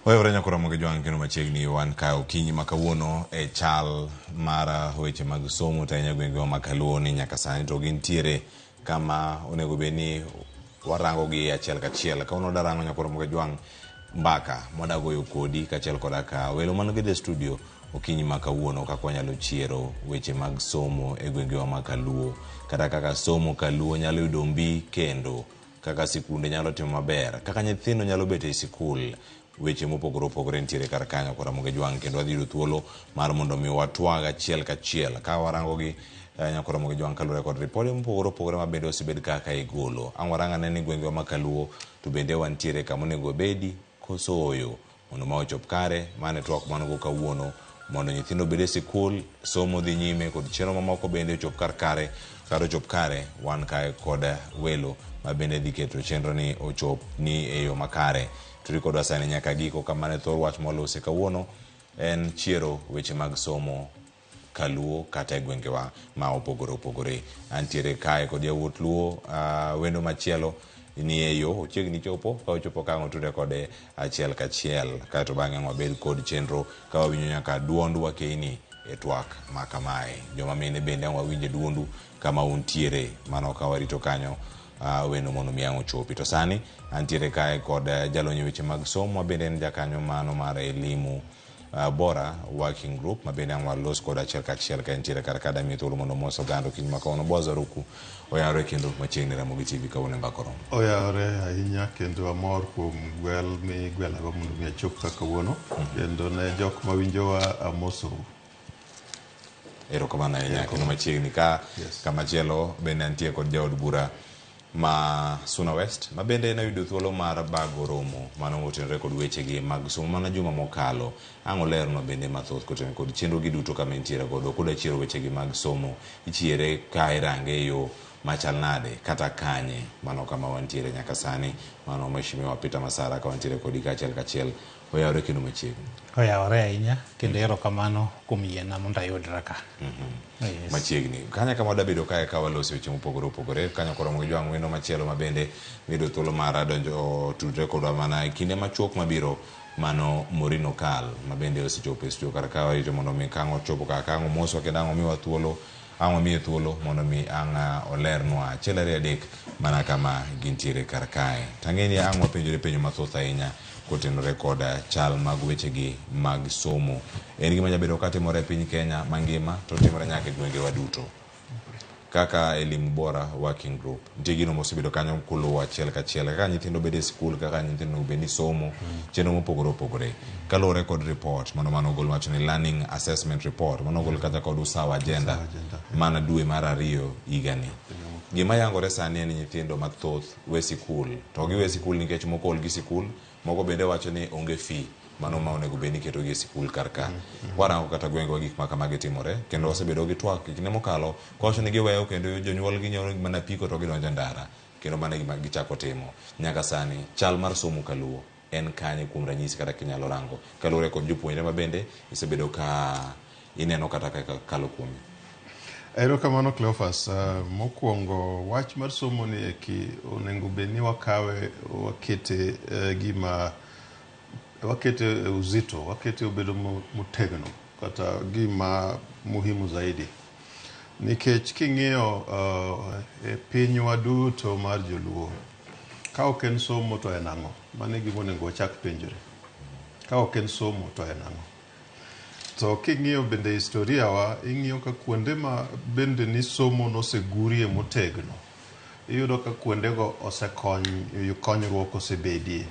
Wewe nyakora Ramogi jwang kendo machiegni wan ka okinyi makawuono e chal mara weche mag somo tanya gwenge ma Kaluo ni nyaka sani to gintiere kama onego beni warango gi achiel kachiel ka uno darango nyakora Ramogi jwang mbaka modagoyo kodi kachiel koda ka welo mano gede studio okinyi makawuono kako nyalo chiero weche mag somo e gwenge ma Kaluo kata kaka somo Kaluo nyalo yudo mbi kendo kaka sikunde nyalo timo maber kaka nyithindo nyalo bet e sikul weche mopogore opogore ntiere kar kanyo kora Ramogi jwang kendo wadhi yudo thuolo mar mondo mi watwag achiel kachiel ka warango gi nyakora Ramogi jwang kalure kod ripode mopogore opogore ma bende osebed kaka igolo angwaranga ne ni gwenge ma Kaluo to bende wantiere kama onego bedi kosoyo mondo ma ochop kare mane twak manogo kawuono mondo nyithindo bede sikul somo dhi nyime kod chenro mamoko bende ochop kare karo chop kare wan kae kod welo ma bende dhi keto chenro ni ochop ni e yo makare turi kodwa sani nyaka giko kamane thor wach molose kawuono en chiero weche mag somo Kaluo kata gwengewa ma opogore opogore antiere kae kod yawuot Luo wendo machielo ni eyo ochiegni chopo ka ochopo ka ngoture kode achiel kachiel kato bang'e wabed kod chenro ka wawinjo nyaka duondu wakeni e twak makamae joma mine bende wawinje duondu kama untiere mano ka warito kanyo weno mondo miyango chopi to sani antiere kae kod jalonyo weche mag somo bende en jakanyo mano mar elimu bora working group ma bende walos kod achiel kachiel ka ntiere kar kada mi thuolo mondo moso gando kiny makono bozo ruku oyaro kendo machiegni Ramogi TV kawuono mbakoro oyare ahinya kendo amor kuom gwel mi gwela go mondo mi achop ka kawuono kendo ne jok mawinjowa amoso erokamano ahinya kendo machiegni ka kamachielo bende antie kod jaod bura ma Suna West ma bende na yudo thuolo mar bago romo mano otenore kod weche gi mag somo mana juma mokalo ango ler no bende mathoth kotenore kod chenro gi duto kama intiere godo koda chiero weche gi mag somo ichiere ka irange yo machal nade kata kanye mano kama wantiere nyaka sani mano mheshimiwa Peter Masara ka wantiere kod achiel kachiel oyawre kendo machiegni oyawre ahinya kendo erokamano kuom yiena mondo ayudra ka machiegni kanya kama dabedo kae ka waloso weche mopogore opogore kanya kora Ramogi jwang wendo machielo ma bende mido thuolo mar donjo tudre kodwa mana kinde machuok mabiro mano Morino Kal ma bende osechopo e studio kar ka warito mondo mi kango chopo ka kango moswa kendo ango miwa thuolo ango miye thuolo mondo mi anga olernwa achiel ariyo adek mana kama gintiere kar kae tangeni ango penjore penjo mathoth ahinya kotenore kod chal mag weche gi mag somo en gima jabedo ka timore e piny Kenya mangima to timore nyaka e gwenge waduto kaka elimu bora working group nitie gino mosebedo kanyo kuluwo achiel kachiel kaka nyithindo bedo e skul kaka nyithindo bedo somo chenro mopogore opogore kaluwore kod report mano ogol wacho ni learning assessment report mano ogol kata kod usawa agenda mana dwe mar 2 higani gima yangore sani en nyithindo mathoth we sikul to giwe sikul nikech moko ol gi sikul moko bende wacho ni onge fee mano ma onego beni keto gi sikul karka warango kata gwengo gik makamagi timore kendo osebedo gi twak kinde mokalo kwacho ni giweyo kendo jonyuol gi nyoro mana piko to gidonjo ndara kendo mana gima gichako timo nyaka sani chal mar somo Kaluo en kanye kuom ranyisi kata kinyalo rango kalure kod jopuonjre ma bende isebedo ka ineno kata kalo kuomi erokamano Cleophas mokwongo wach mar somo ni eki onego beni wakawe wakete gima wakete uzito wakete obedo motegno kata gima muhimu zaidi nikech king'iyo e pinywa duto mar joluo ka ok en somo to en ang'o mano gima onego wachak penjore ka ok en somo to en ang'o to king'iyo bende historia wa ing'iyo ka kuonde ma bende ni somo nosegurie motegno iyudo ka kuondego konyruok osebedie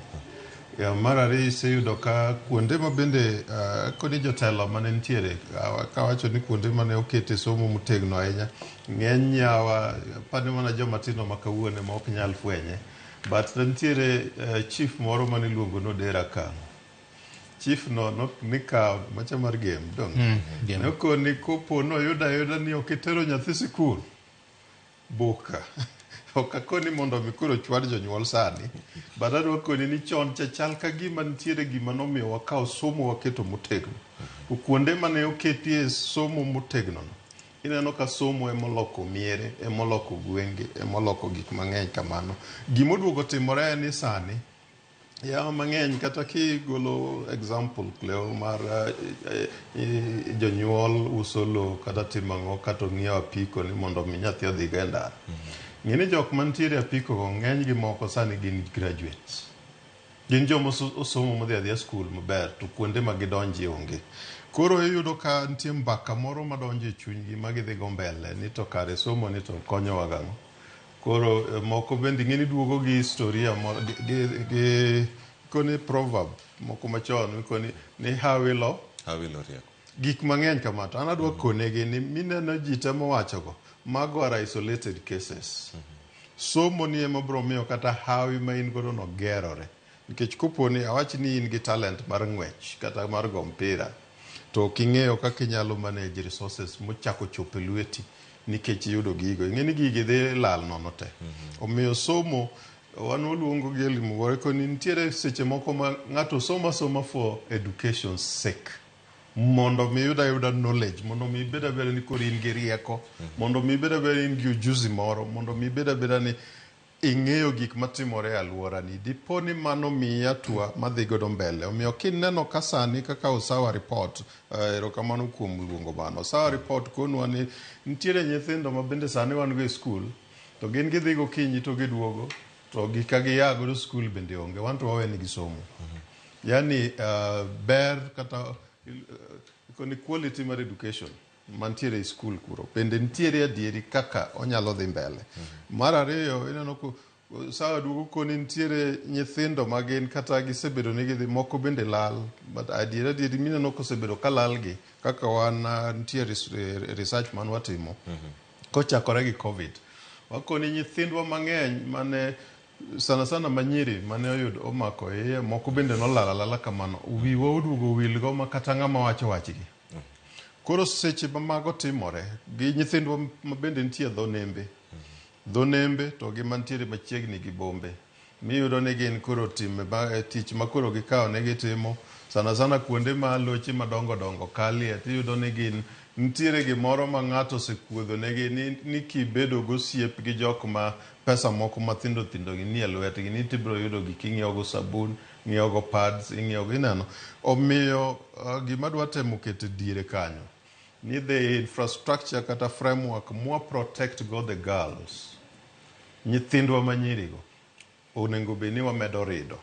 mar ariyo iseyudo ka kuonde ma bende koni jotelo mane nitiere ka wacho ni kuonde mane okete somo motegno ahinya ng'eny yawa pane mana joma tindo ma kawuono ma ok nyal fwenye but nitiere chief moro mane iluongo nodera ka chief no nika macha mar game dong nokoni kopo noyudo ayuda ni okitero nyathi sikul boka ok akoni mondo mi koro chwad jonyuol sani badaro koni ni chon chal ka gima nitiere gima nomiyo wakawo somo waketo motegno kuonde mane oketie somo motegno ineno ka somo emoloko miere emoloko gwenge emoloko gik mang'eny kamano gimoduogo timore ni sani Ya mang'eny kata kigolo example Cleo mar jonyuol uso lo kata timo ang'o kata ng'iewo apiko ni mondo mi nyathi odhi go e ndara. Ng'eni jok mantiere apiko go ng'eny gi moko sani gin graduates. Gin joma osomo modhi adhiya skul maber to kuonde ma gidonje onge. Koro iyudo ka nitie mbaka moro madonjo e chunygi ma gidhi go mbele ni to kare somo ni to konyowa gang'o. Koro moko bende ng'eni duogo gi historia gi koni proverb moko machon koni ni hawilo rieko. Gik mang'eny kama to an adwa konegi ni mineno ji temo wachogo mago are isolated cases. Somo ni ema biro miyo kata hawi ma in godo no gerore. Nikech koponi awach ni in gi talent mar ng'wech kata mar go mpira to king'eyo kaka inyalo manage resources mochako chopo e lweti nikech yudo gigo. Ing'eni gigi dhi lal nono te. Omiyo somo wan waluongo gi elimu gore koni nitiere seche moko ma ng'ato soma for education's sake. Mondo mi yuda knowledge, mondo mi beda ni kori in gi rieko, mondo mi beda in gi ujuzi moro, mondo mi beda ni ing'eyo gik matimore e alwora ni. Dipo ni mano miya tua madhi godo mbele. Omiyo kineno ka sani kaka Osawa report, erokamano kuom luongo mano. Osawa report konwa ni nitiere nyithindo ma bende sani wan go e skul, to gin gidhi gokinyi to giduogo, to gika giya godo skul bende onge, wan to waweni gi somo. Yani ber kata quality mar education mantiere e skul kuro bende nitiere adieri kaka onyalo dhi mbele. Mar ariyo ineno ko sawa duogo koni nitiere nyithindo ma gin kata gisebedo ni gidhi moko bende lal, but adieri mineno kosebedo ka lal gi kaka wan nitiere research man watimo kochakore gi covid. Wakoni nyithindwa mang'eny mane sana manyiri mane oyudo omako iye moko bende nolala kamano. Wiwa oduogo wilgo ma kata ng'ama wacho wachgi. Koro seche ma mago timore gi nyithindwa ma bende nitie dho nembe to gi mantiere machiegni gi bombe. Miyudo ni gin koro tich ma koro gikawo ne gitimo sana kuonde ma loche madongo kalie. Tiyudo ni gin nitiere gimoro ma ng'ato osekuodho negi ni kibedo gosiep gi jok ma pesa moko mathindo gi nie lwetgi ni tibiro yudo gik ing'iewo go sabun, ing'iewo go pads, ing'iewo go ineno. Omiyo gima dwa temo keto diere kanyo ni the infrastructure kata framework mwa protect go the girls, nyithindwa manyirigo onego bed ni wamedo rido.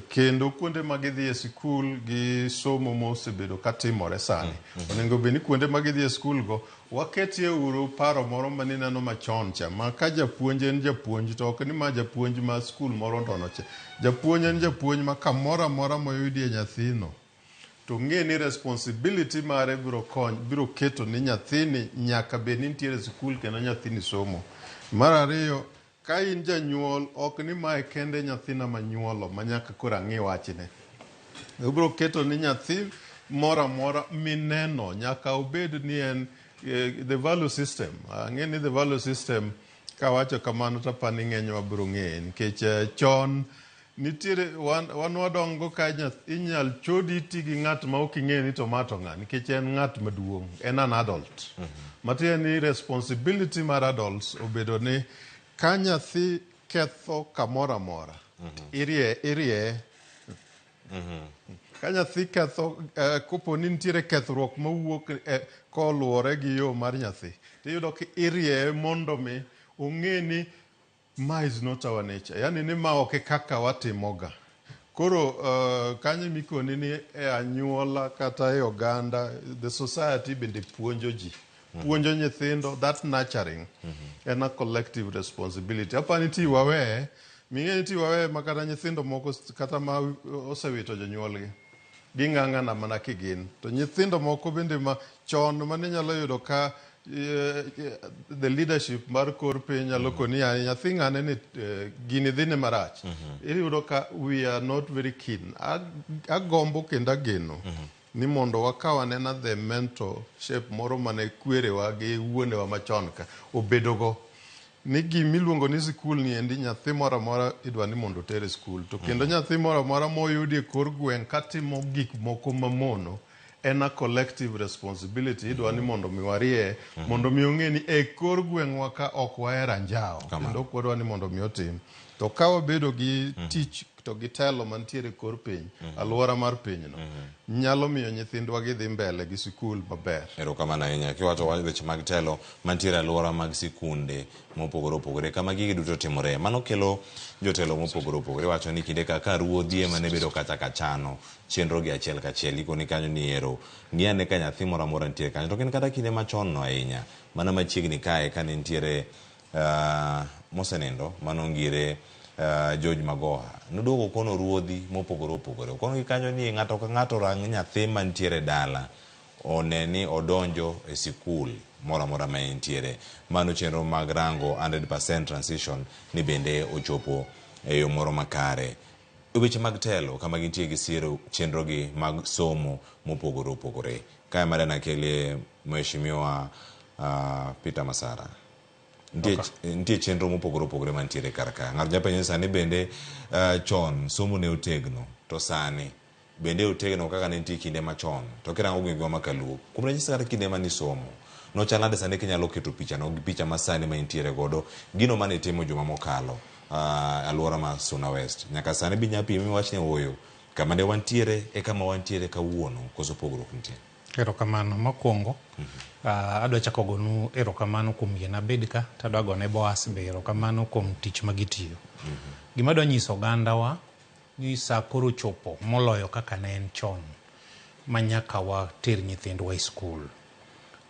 Kendo kuonde ma gidhi e skul gi somo mosebedo katimore sani, onego bed ni kuonde ma gidhi e skul go waketie uru paro moro ma nineno machon cha, ma ka japuonj en japuonj to ok ni ma japuonj ma skul moro ndono cha. Japuonj en japuonj ma kamoro amora moyudie nyathino to ng'e ni responsibility mare biro keto ni nyathini nyaka bed ni nitiere skul kendo nyathini somo. Mar ariyo, ka in janyuol ok ni mae kende nyathina manyuolo manyaka koro ang'e wachne. Obiro keto ni nyathi moro amora mineno nyaka obed ni en the value system. Ang'e ni the value system kawacho kamano tapani ng'enywa biro ng'eye nikech chon nitiere wan wadongo ka inyal chodi ti gi ng'at ma ok ing'e ni to mato ng'a nikech en ng'at maduong', en an adult. Matiende ni responsibility mar adults obedo ni ka nyathi ketho kamoro amora irie. Ka nyathi ketho kopo ni nitiere kethruok mawuok koluwore gi yo mar nyathi, tiyudo ki irie mondo mi ong'e ni ma is not our nature, yani ni ma ok kaka watimoga. Koro kanyo mikoni ni e anyuola kata e oganda, the society bende puonjo ji, puonjo nyithindo, that nurturing en a collective responsibility. Apa ni tiwawe, ming'e tiwawe makata nyithindo moko kata ma osewito jonyuolgi ging'ang'ana mana kigin. To nyithindo moko bende ma chon mane nyalo yudo ka the leadership mar kor piny nyalo koni nyathi ng'ane ni gini dhine marach. Iyudo ka we are not very keen. Agombo kendo ageno ni mondo wakaw anena the mental shape moro mane kwerewa gi wuonewa machon ka obedogo ni gimiluongo ni skul ni endi nyathi moro amora idwa ni mondo tere skul. To kendo nyathi moro amora moyudie kor gweng' katimo gik moko mamono en a collective responsibility. Idwa ni mondo miwarie mondo mi ong'e ni e kor gweng' wa ka ok wahero anjao kendo ok wadwa ni mondo mi otim. To ka wabedo gi tich to gi telo mantiere kor piny alwora mar pinyno nyalo miyo nyithindwa gidhi mbele gi sikul maber. Erokamano ahinya. Kiwacho weche mag telo mantiere alwora mag sikunde mopogore opogore kama gigi duto timore, mano kelo jotelo mopogore opogore. Wacho ni kinde kaka ruodhi ema ne bedo kacha kachano chenro gi achiel kachiel ikoni kanyo ni ero ng'iane ka nyathi moro amora nitiere kanyo, to gin kata kinde machon no ahinya mana machiegni kae kane nitiere mosenindo manongire George Magoha noduogo kono ruodhi mopogore opogore kono gi kanyo ni ng'ato ka ng'ato rang nyathi mantiere dala one ni odonjo e sikul moro amora ma entiere. Mano chenro mag rango 100% transition ni bende ochopo e yo moro makare. Weche mag telo kama gintie gi chenro gi mag somo mopogore opogore. Kae madana kele mheshimiwa Peter Masara. Ntie chenro mopogore opogore mantiere karaka. Ng'ato japenjo sani bende chon somo ne otegno to sani bende otegno kaka ne nitie kinde machon. To kirango gweng'wa ma Kaluo kuom ranyisi kata kinde mani somo no chalade sani kinyalo keto picha no gi picha masani ma intiere godo gino mane timo juma mokalo alwora ma Suna West nyaka sani bi nyapimi wachne oyo kama ne wantiere e kama wantiere kawuono koso pogruok nitie. Erokamano mokwongo adwa chako gonu erokamano kuom yien abed ka tadwa gone Boas be erokamano kuom tich magitiyo. Gima dwa nyiso ogandawa ni sa koro chopo moloyo kaka ne en chon manyaka water nyithindwa e skul.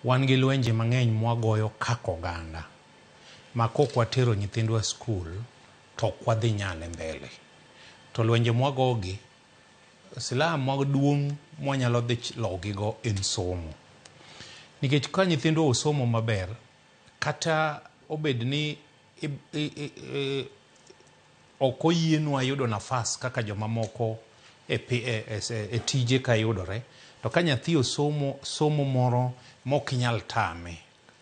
Wan gi lwenje mang'eny mwagoyo kaka oganda ma kok watero nyithindwa skul to ok wadhi nyale mbele. To lwenje mwagogi silaha maduong' mwanyalo dhi logigo en somo. Nikech ka nyithindwa osomo maber kata obed ni ok oyienwa yudo nafas kaka joma moko e tije ka yudore, to ka nyathi somo moro mokinyal tame,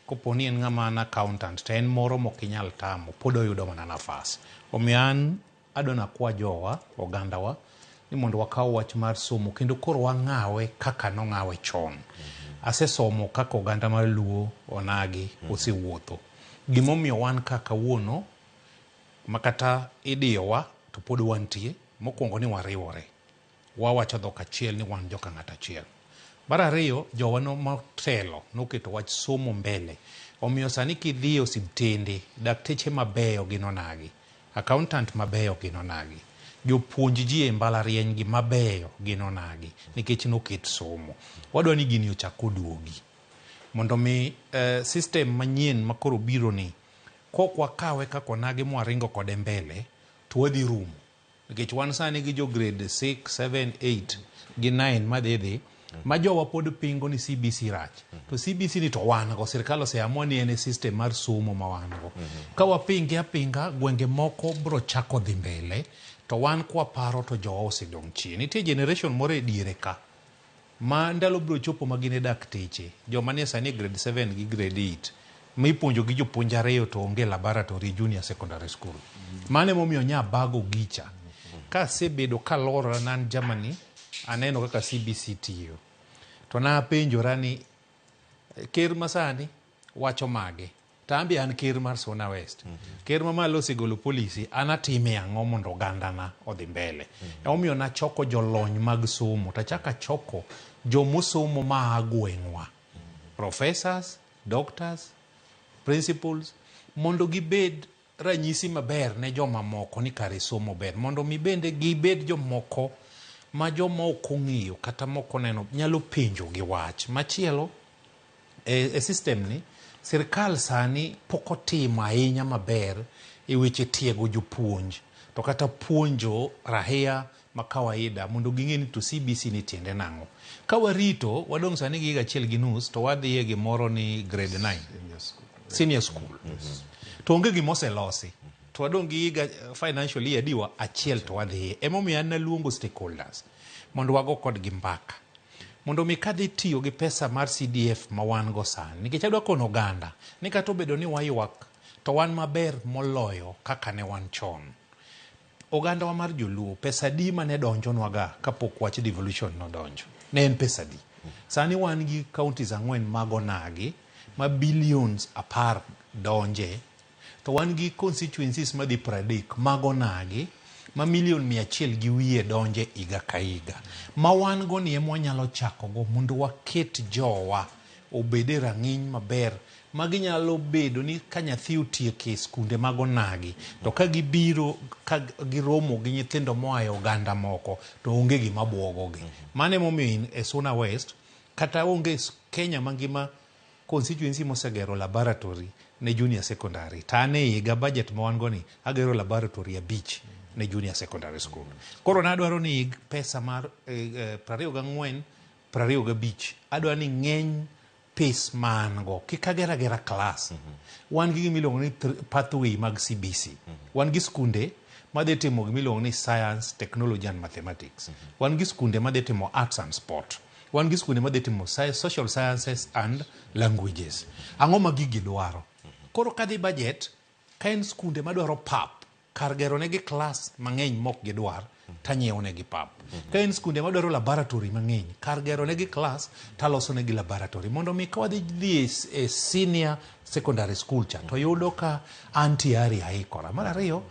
koponi en ng'ama an accountant to en moro mokinyal tamo pod oyudo mana nafas. Omiyo an adwa nakwa jowa ogandawa ni mondo wakaw wach mar somo kendo koro wang'awe kaka nong'awe chon. Asesomo kaka oganda mar Luo onagi osewuotho. Gimomiyo wan kaka wuono makata idiyowa to pod wantie mokwongo ni wariwore. Wawacho dhok achiel ni wan joka ng'at achiel. Mar ariyo jowano motelo noketo wach somo mbele. Omiyo sani kidhi osiptende dakteche mabeyo gin onagi, accountant mabeyo gin onagi, jopuonj ji e mbalariany gi mabeyo gin onagi nikech noket somo. Wadwa ni gini ochak oduogi mondo mi system manyien makoro biro ni kok wakawe kaka onagi mwaringo kode mbele to wadhi rumo. Nikech wan sani gi jo grade 6, 7, 8 gi 9 madhi ma jowa pod pingo ni CBC rach. To CBC ni to wan go sirkal oseamua ni en system mar somo ma wan go. Ka wapinge apinga gwenge moko bro chako dhi mbele to wan kwa paro to jowa osedong' chien. Nitie generation moro e diere ka ma ndalo bro chopo magine dakteche, joma ne sani grade 7 gi grade 8 ma ipuonjo gi jopuonj ariyo to onge laboratory junior secondary school. Mane momiyo nya bago gicha. Ka sebedo kalora nan Germany aneno kaka CBC tiyo. To na penjora ni ker masani wacho mage. Tambi an ker mar Suna West. Ker mamalo osegolo policy anatime ang'o mondo ogandana odhi mbele. Omiyo na choko jolony mag somo, tachaka choko jomosomo ma agweng'wa. Professors, doctors, principals, mondo gibed ranyisi maber ne joma moko ni kare somo ber. Mondo mi bende gibed jomoko ma joma ok ong'iyo kata moko neno nyalo penjo gi wach. Machielo e system ni sirkal sani poko timo ahinya maber e weche tiego jopuonj to kata puonjo rahia ma kawaida mondo ging'e ni to CBC ni tiende nang'o. Ka warito wadong' sani gi achiel gi nus to wadhi e gimoro ni grade 9 senior school. To onge gimoselosi to wadong' gi financial year diwa achiel to wadhi. Emomiyo an naluongo stakeholders mondo wago kodgi mbaka mondo mi kadhi tiyo gi pesa mar CDF ma wan go sani. Nikech adwa kono oganda ni kata obedo ni waywak to wan maber moloyo kaka ne wan chon. Oganda wa mar Joluo pesa di mane donjonwaga kapok wach devolution nodonjo ne en pesa di. Sani wan gi counties 4 mago nagi ma billions 10 donje, to wan gi constituencies madhi 30 mago nagi ma milion 100 gi wiye donje iga ka iga. Ma wan go ni ema wanyalo chako go mondo waket jowa obede rang'iny maber ma ginyalo bedo ni ka nyathi otieko e skunde mag onagi to ka gibiro ka giromo gi nyithindo moa e oganda moko to onge gima buogogi. Mano emomiyo e Suna West kata onge Kenya mangima constituency mosegero laboratory ne junior secondary. Ta ane higa budget ma wan go ni agero laboratory 5 ne junior secondary school. Koro nadwaro ni pesa mar 24 25 adwa ni ng'eny pace man go kika gera class. Wan gi gimiluongo ni pathway mag CBC. Wan gi skunde madhi timo gimiluongo ni science, technology and mathematics. Wan gi skunde madhi timo arts and sport. Wan gi skunde madhi timo social sciences and languages. Ang'o ma gigi dwaro? Koro kadhi budget ka en skunde madwaro pap kar gero negi class mang'eny mok gidwar tanyiewo negi pap. Ka en skunde madwaro laboratory mang'eny kar gero negi class taloso negi laboratory mondo mi ka wadhi dhi e senior secondary school cha to yudo ka antiari aikora. Mar ariyo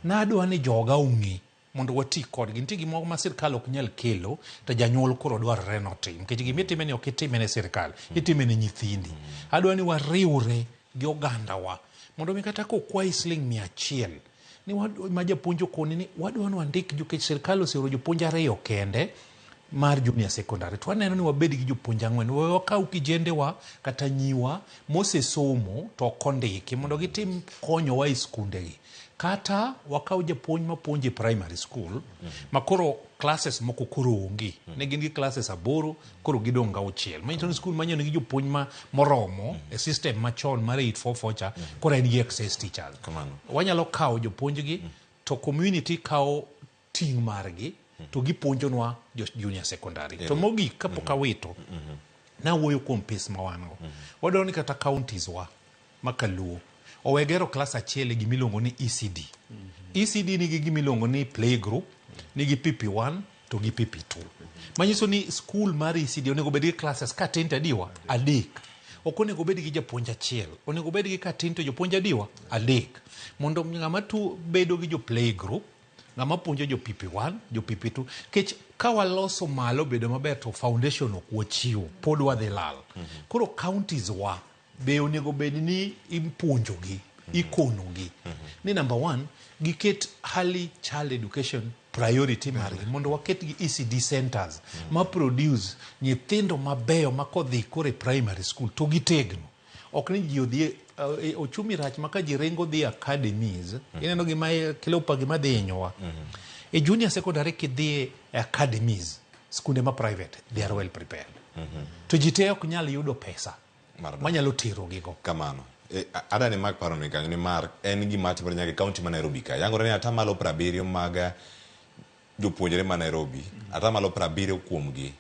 nadwa ni joga ung'i mondo wati kodgi. Nitie gimoro ma sirkal ok nyal kelo to janyuol koro dwarore notim nikech gimitime ni ok itime ne sirkal, itime ne nyithindi. Adwa ni wariwre gi ogandawa mondo mi kata kokwayi siling 100 ni ma japuonjo koni ni wadwa ni wandik nikech sirkal osero jopuonj 2 kende mar junior secondary. To waneno ni wabed gi jopuonj 4 wakaw kijendewa kata nyiwa mosesomo to kondiki mondo gitim konyowa e skundegi. Kata wakaw japuonj mapuonjo e primary school makoro classes moko koro onge. Ne gin gi classes 8 koro gidong' 6. Manyiso ni school manyo nigi jopuonj moromo e system machon mar 844 cha koro en gi access teachers. Wanyalo kawo jopuonjgi to community kawo ting' margi to gipuonjonwa junior secondary. To mogik kapok awito nawuoyo kuom pes ma wan go. Wadwaro ni kata counties wa ma Kaluo owegero class achiel gimiluongo ni ECD. ECD nigi gimiluongo ni playgroup, nigi PP1 to gi PP2. Manyiso ni school mar ECD onego bed gi classes ka tin tadiwa 3. Ok onego bed gi japuonj achiel, onego bed gi ka tin to jopuonj adiwa 3. Mondo ng'ama tu bedo gi jo playgroup, ng'ama puonjo jo PP1, jo PP2, kech ka waloso malo bedo maber to foundation ok wachiwo, pod wadhi lal. Koro counties wa be onego bed ni ipuonjogi, ikonogi. Ni number 1, giket early child education priority margi mondo waket gi ECD centers ma produce nyithindo mabeyo makodhi kore primary school to gitegno. Ok ni ji odhi ochumi rach maka ji ringo dhi academies. Ineno gima kilopa gima dhi hinyowa. E junior secondary kidhi academies, skunde ma private, they are well prepared. To jite ok nyal yudo pesa manyalo tero gigo. Kamano. Ada ni Mark paro ni kanyo ni Mark en gima timore nyaka county ma Nairobi ka. Yangore ni atamalo 70 mag jopuonjre ma Nairobi, atamalo 70 kuomgi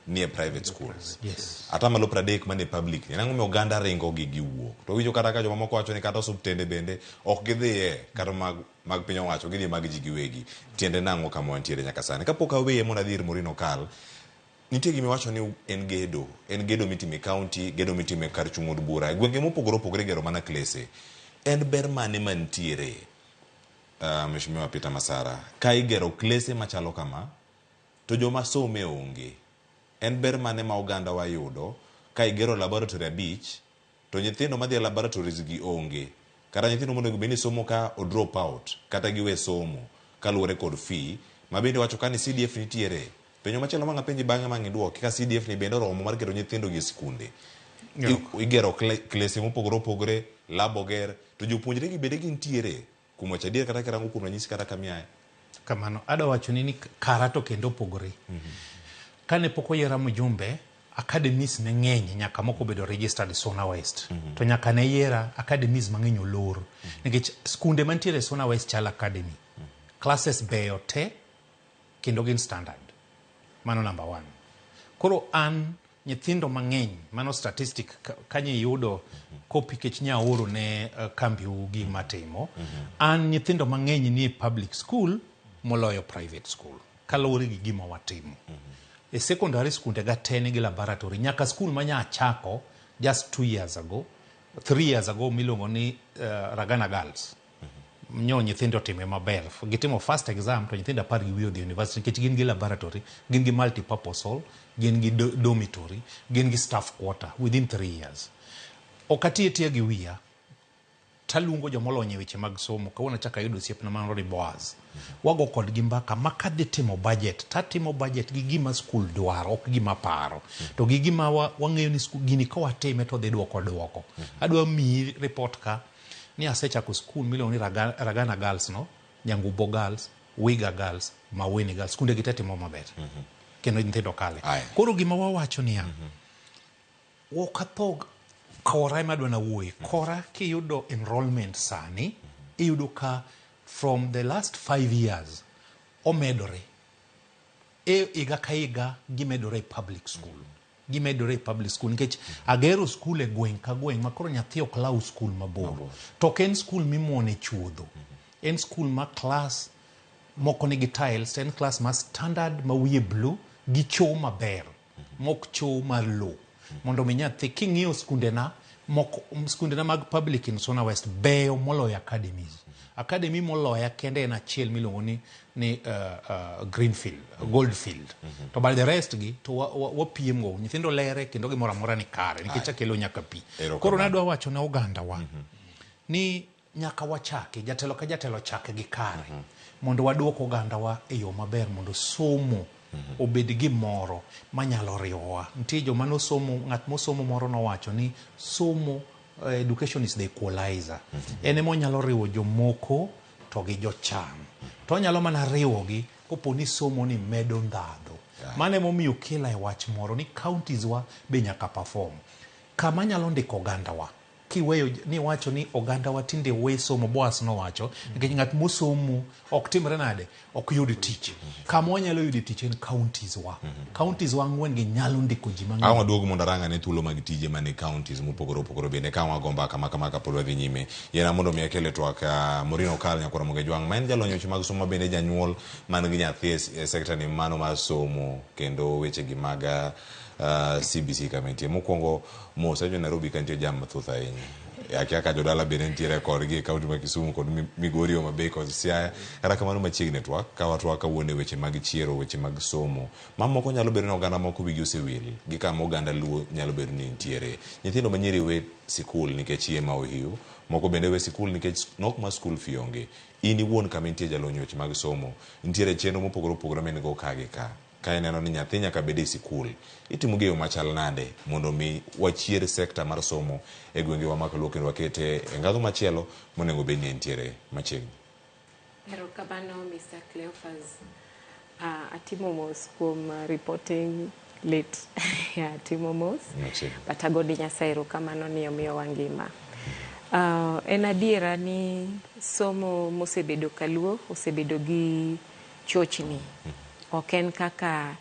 ni e private schools. Yes. Atamalo 30 mane public. Nango mi oganda ringo gi giwuok. To winjo kata ka joma moko wacho ni kata subtende bende ok gidhiye kata mag piny owacho gidhi mag ji giwegi. Tiende nango kama wantiere nyaka sani. Kapok aweye mona dhir Murino Kal. Nitie gimi wacho ni en gedo mitime county, gedo mitime kar chung'od bura. Gwenge mopogore opogore gero mana klese. En ber mane mantiere? Mheshimiwa Peter Masara, ka igero klese machalo kama, to joma some onge. En ber mane ma oganda wayudo ka igero laboratory 5 to nyithindo madhi laboratories gi onge. Kata nyithindo mondo beni somo ka o drop out kata giwe somo kaluwore kod fee, mabende wacho ka ni CDF nitiere. Penyo machielo manga penji bang'e mangi duoki ka CDF ni bende romo mar kero nyithindo gi skunde. Igero klese mopogore opogore, laboger, to jopuonjre gi bende gintiere kuma chadier kata kirango kuom ranyisi kata kamiaye. Kamano, ada wacho ni karato kendo opogore. Kane poko yera mjumbe, academies ne ng'eny nyaka moko bedo registered Suna West. To nyaka ne yera academies mang'eny olor. Nikech skunde mantiere Suna West Child Academy. Classes beyo te kendo gin standard. Mano number 1. Koro an nyithindo mang'eny, mano statistic kanye yudo kopi kech nya oro ne kambi ugi matimo. An nyithindo mang'eny ni public school moloyo private school. Kalori gi gima watimo. E secondary school te gatene gi laboratory. Nyaka school manya chako just 3 years ago miluongo ni Ragana Girls. nyo nyithindo time maber. Gitimo first exam to nyithindo 10 gi wiyo dhi university nikech gin gi laboratory, gin gi multipurpose hall, gin gi dormitory, gin gi staff quarter within 3 years. Okatiye gi wiya talungo jomolony e weche mag somo kawuono chaka yudo osiepna manori Boaz. Wago kod gi mbaka makadhi timo budget, tatimo budget gi gima skul dwaro, ok gima paro. To gi gima wang'eyo ni gini kawatime to dhi duoko. Adwa miyi report ka ni asechako skul miluongo ni Ragana Girls no, Nyangubo Girls, Wiga Girls, Maweni Girls, skunde gi timo maber. Kendo nyithindo kale. Koro gima wawacho niya, wokathog kora ema adwa na wuoyi. Kora kiyudo enrollment sani, iyudo ka from the last 5 years, omedore. Iga ka iga gimedore e public school. Gimedore e public school. Nikech agero school e gweng' ka gweng' makoro nyathi ok law school mabor. To ok en school mimuone chuodho. En school ma class moko nigi tiles, en class ma standard ma wiye blue gi cho maber. Mok cho mar low. Mondo mi nyathi king'iyo skundena mag public in Sona West beyo moloyo academies. Academy moloya kende en achiel miluongo ni Greenfield, Goldfield. To by the rest gi to wapiem go nyithindo lere kendo gimoro amora ni kare nikech akelo nyaka pi. Koro nadwa wacho ne oganda wa ni nyaka wachake jatelo ka jatelo chake gi kare mondo waduok oganda wa e yo maber mondo somo obed gimoro manyalo riwowa. Nitie joma nosomo, ng'at mosomo moro nowacho ni somo education is the equalizer. Ene mo nyalo riwo jomoko to gi jochan. To nyalo mana riwogi kopo ni somo ni medo ndhadho. Mane momiyo kila e wach moro ni counties wa be nyaka perform. Kama nyalo ndiko oganda wa. Kiweyo ni wacho ni oganda wa tinde we somo Boaz no wacho nikech ng'at mosomo ok timre nade ok yud tich. Kama wanyalo yud tich en counties wa. Counties wa ng'wen gi nyalo ndiko ji mang'eny. Awa duogo mondo aranga ne thuolo mag tije mane counties mopogore bende kama gomba kama kapolo wadhi nyime. Yena mondo mi akele twak Morino Kal nyakora Moge Jwang' ma en jalony weche mag somo bende janyuol man gi nyathi e sector ni mano mar somo kendo weche gi mag CBC kamentie. Mokwongo Musa jo Nairobi kantie jam mathoth ahinya. Akiaka jodala bende nitiere kodgi e kaunti ma Kisumu kod Migori Homa Bay kod Siaya. Kata kamano machiegni twak ka watwak kawuono weche mag chiero, weche mag somo. Mamoko nyalo bedo ni oganda moko wigi osewil gi kama oganda luo nyalo bedo ni nitiere. Nyithindo manyiri we sikul nikech chiemo ohiu, moko bende we sikul nikech nok ma skul fee onge. In iwuon kama nitie jalony weche mag somo, nitiere chenro mopogore men go ka gi ka. Ka ineno ni nyathi nyaka bed e sikul, itimo geyo machal nade mondo mi wachier sekta mar somo e gwenge wa Kaluo kendo wakete e ngadho machielo monego bed ni nitiere machiegni. Erokamano Mr. Cleophas. Atimo mos kuom reporting late. Atimo mos. But agodi Nyasaye erokamano ni omiyo wangima. En adiera ni somo mosebedo Kaluo osebedo gi chochni. Oken kaka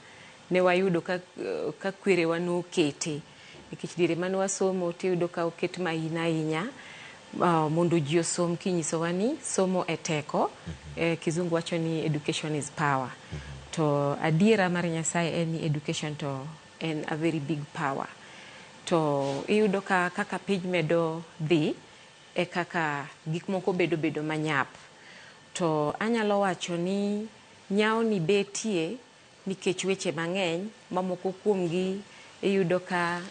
ne wayudo ka kwerewa nokete nikech diere mane wasomo tiyudo ka oket mahina ahinya mondo ji osom kinyisowa ni somo e teko. Kizungu wacho ni education is power. To adiera mar Nyasaye en ni education to en a very big power. To iyudo ka kaka piny medo dhi e kaka gik moko bedo manyap. To anyalo wacho ni nyao ni betie nikech weche mang'eny mamoko kuomgi iyudo ka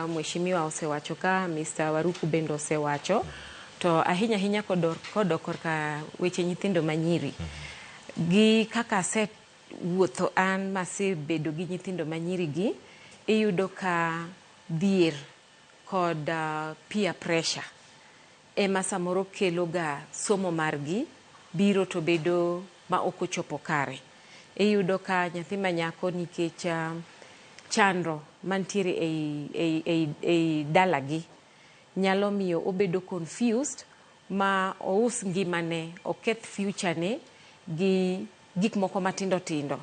mheshimiwa osewacho ka, Mr. Waruku bendo osewacho. To ahinya kodok ka weche nyithindo manyiri. Gi kaka set wuotho an masebedo gi nyithindo manyiri gi, iyudo ka dhier kod peer pressure ema samoro kelo ga somo margi biro to bedo ma ok ochopo kare. Iyudo ka nyathi manyako nikech chandro mantiere ei dalagi nyalo miyo obedo confused ma ous ngimane, oketh future ne gi gik moko matindo tindo.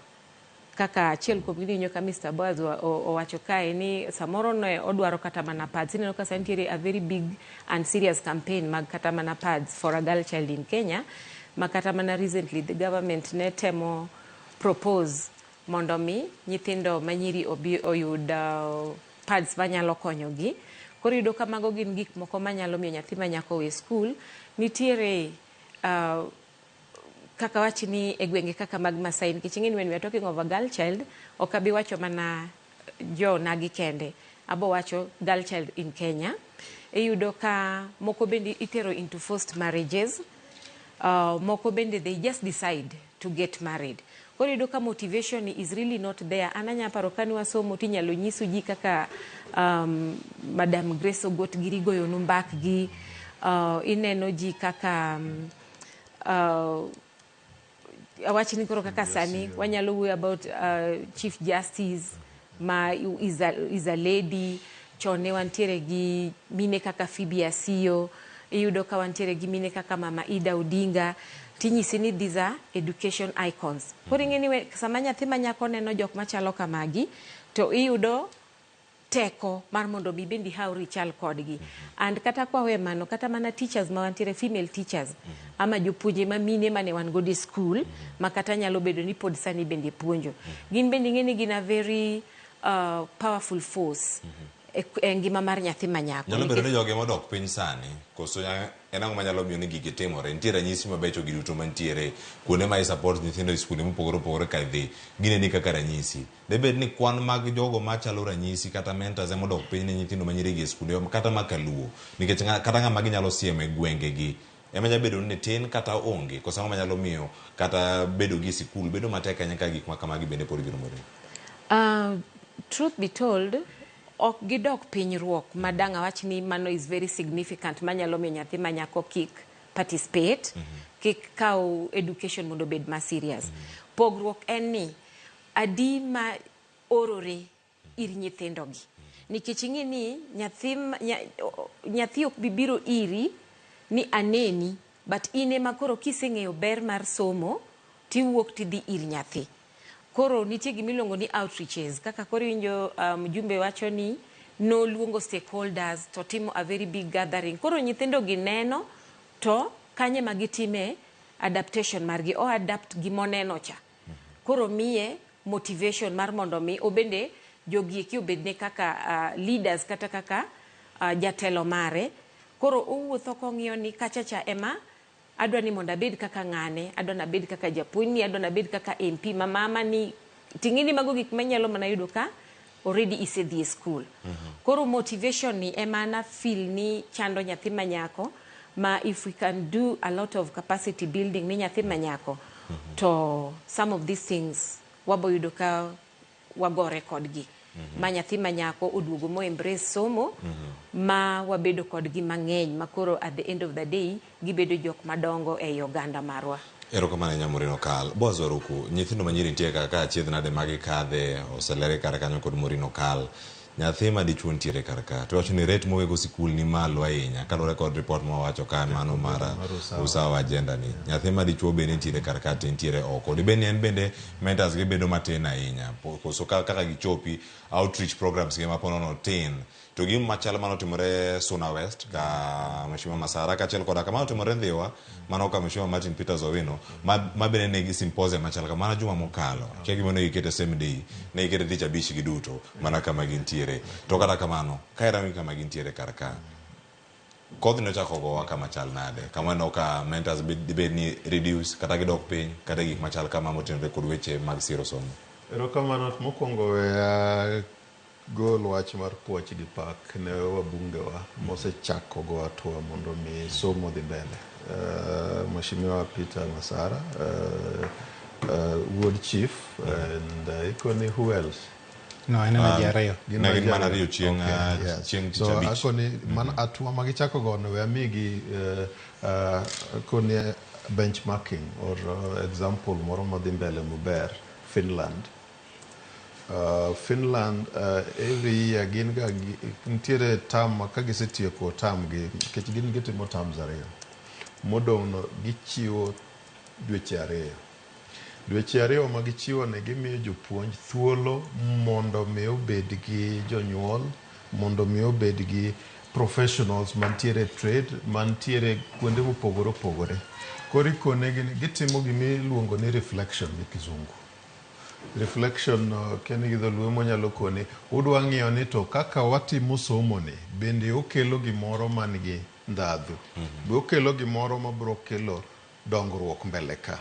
Kaka achiel kuom gidinyo ka Mr. Boaz owacho kae ni samoro ne odwaro kata mana pads. Ineno ka santiere a very big and serious campaign mag kata mana pads for a girl child in Kenya. Makata mana recently the government ne temo propose mondo mi nyithindo manyiri oyud pads manyalo konyogi. Koro yudo ka mago gin gik moko manyalo miyo nyathi manyako we school. Nitiere kaka wachi ni e gwenge kaka mag Masai, nikech ing'eni when we are talking of a girl child, ok abi wacho mana jo nagi kende, abo wacho girl child in Kenya. Iyudo ka moko bende itero into forced marriages, moko bende they just decide to get married. Koro iyudo ka motivation is really not there. Ananya paro kani wasomo tinyalo nyiso ji kaka Madam Grace Ogot girigoyo numbak gi, ineno ji kaka awachini koro kaka sani wanyalo wuoyo about Chief Justice ma is a lady. Chone wantiere gi mine kaka Phoebe Asiyo, iyudo ka wantiere gi mine kaka Mama Ida Odinga. Tinyisi ni these are education icons. Koro ing'eni sama nyathi manyako neno jok machalo kamagi, to iyudo teko mar mondo mi bendi hawri chal kodgi. And kata kwawe mano, kata mana teachers ma wantiere, female teachers, ama jopuonje ma mine mane wan go di school, ma kata nyalo bedo ni pod sani bende puonjo. Gin bende ing'eni gina very powerful force e ngima mar nyathi manyako. Nyalo bedo ni joge modok piny sani, koso en ang'o manyalo miyo ni gigi timore? Nitie ranyisi mabecho gi duto mantiere kuonde ma support nyithindo e skunde mopogore opogore ka dhi, gine ni kaka ranyisi. Debed ni kwan mag jogo machalo ranyisi kata mentors modok piny ne nyithindo manyiri e skunde kata ma Kaluo, nikech kata ng'ama ginyalo siemo e gwenge gi ema nyalo bedo ni tin kata onge, koso ang'o manyalo miyo kata bedo gi sikul bedo matek ahinya ka gik ma kamagi bende pod biro moro. Truth be told, ok gidok pinyruok madang' awach ni mano is very significant manyalo miyo nyathi manyako kik participate, kik kaw education mondo bed ma serious. Pogruok en ni adi ma orore ir nyithindogi, nikech ing'e ni nyathi ok bibiro iri ni aneni, but ine makoro kiseng'eyo ber mar somo tiwuok tidhi ir nyathi. Koro nitie gimiluongo ni outreaches, kaka koro winjo mjumbe wacho ni no luongo stakeholders to timo a very big gathering. Koro nyithindo gi neno to kanye magitime adaptation margi, o adapt gimoneno cha. Koro miye motivation mar mondo mi obende jogi eki obedne kaka leaders kata kaka jatelo mare. Koro owuotho kong'iyo ni kachacha ema adwa ni mondo abed kaka ng'ane, adwa na bed kaka japuonjni, adwa na bed kaka MP, mama ni ting'ini mago gik manyalo mana yudo ka already isedhi e school. Koro motivation ni ema na feel ni chando nyathi manyako, ma if we can do a lot of capacity building ni nyathi manyako, to some of these things wabo yudo ka wagore kodgi. Ma nyathi manyako oduogo mo embrace somo, ma wabedo kodgi mang'eny, makoro at the end of the day gibedo jok madongo e oganda marwa. Erokamano Nyamurino Kal. Boaz Waruku, nyithindo manyiri nitie kaka achiedh nade magi kadhe oselere kar kanyo kod Murino Kal. Nyathi madichuo nitiere kar ka. To wacho ni rate mowego sikul ni malo ahinya, kaluwore kod report ma wacho ka mano mara usawa agenda ni. Nyathi madichuo bende nitiere kar ka nitiere oko. Dibeni en bende mentors gi bedo matin ahinya. Koso kaka gichopi outreach programs gi maponono tin. To gim machalo mano timore Suna West ka Mheshimiwa Masara kachiel koda kamano timore Ndhiwa mano ka Mheshimiwa Martin Peters Owino ma bende ne gi symposium machalo kamano juma mokalo. Kia gimono ikete same day, ne ikete tich abich giduto mana kama gintiere. To kata kamano kairami kama gintiere kar ka. Kodhi no chako gowa kama chal nade. Kama no ka mentors bed ni reduce kata gidok piny kata gik machal kama motenore kod weche mag siro somo. Erokamano mokwongo gol wach mar puoch gi pak ne wabungewa mosechako go hatua mondo mi somo dhi mbele. Mheshimiwa Peter Masara, Ward Chief, and ikoni who else? No, en Chiero. Nagin mana riyo chieng So akoni man hatua magichako go no amigi koni benchmarking or example moro madhi mbele muber Finland. Finland every year gin ga ntiere tam ka gisetieko tam gi kech gin gitimo tams ariyo modong no gichiwo dweche ariyo ma gichiwo ne gimiyo jopuonj thuolo mondo mi obed gi jonyuol, mondo mi obed gi professionals mantiere trade, mantiere kuonde mopogore opogore. Koro ikone gitimo gimiluongo ni reflection gi kizungu. Reflection kene gi dholuo monyalo kone udwa ng'iyo ni to kaka watimo somo ni bende okelo gimoro man gi ndadhu, be okelo gimoro ma biro kelo dongruok mbele ka.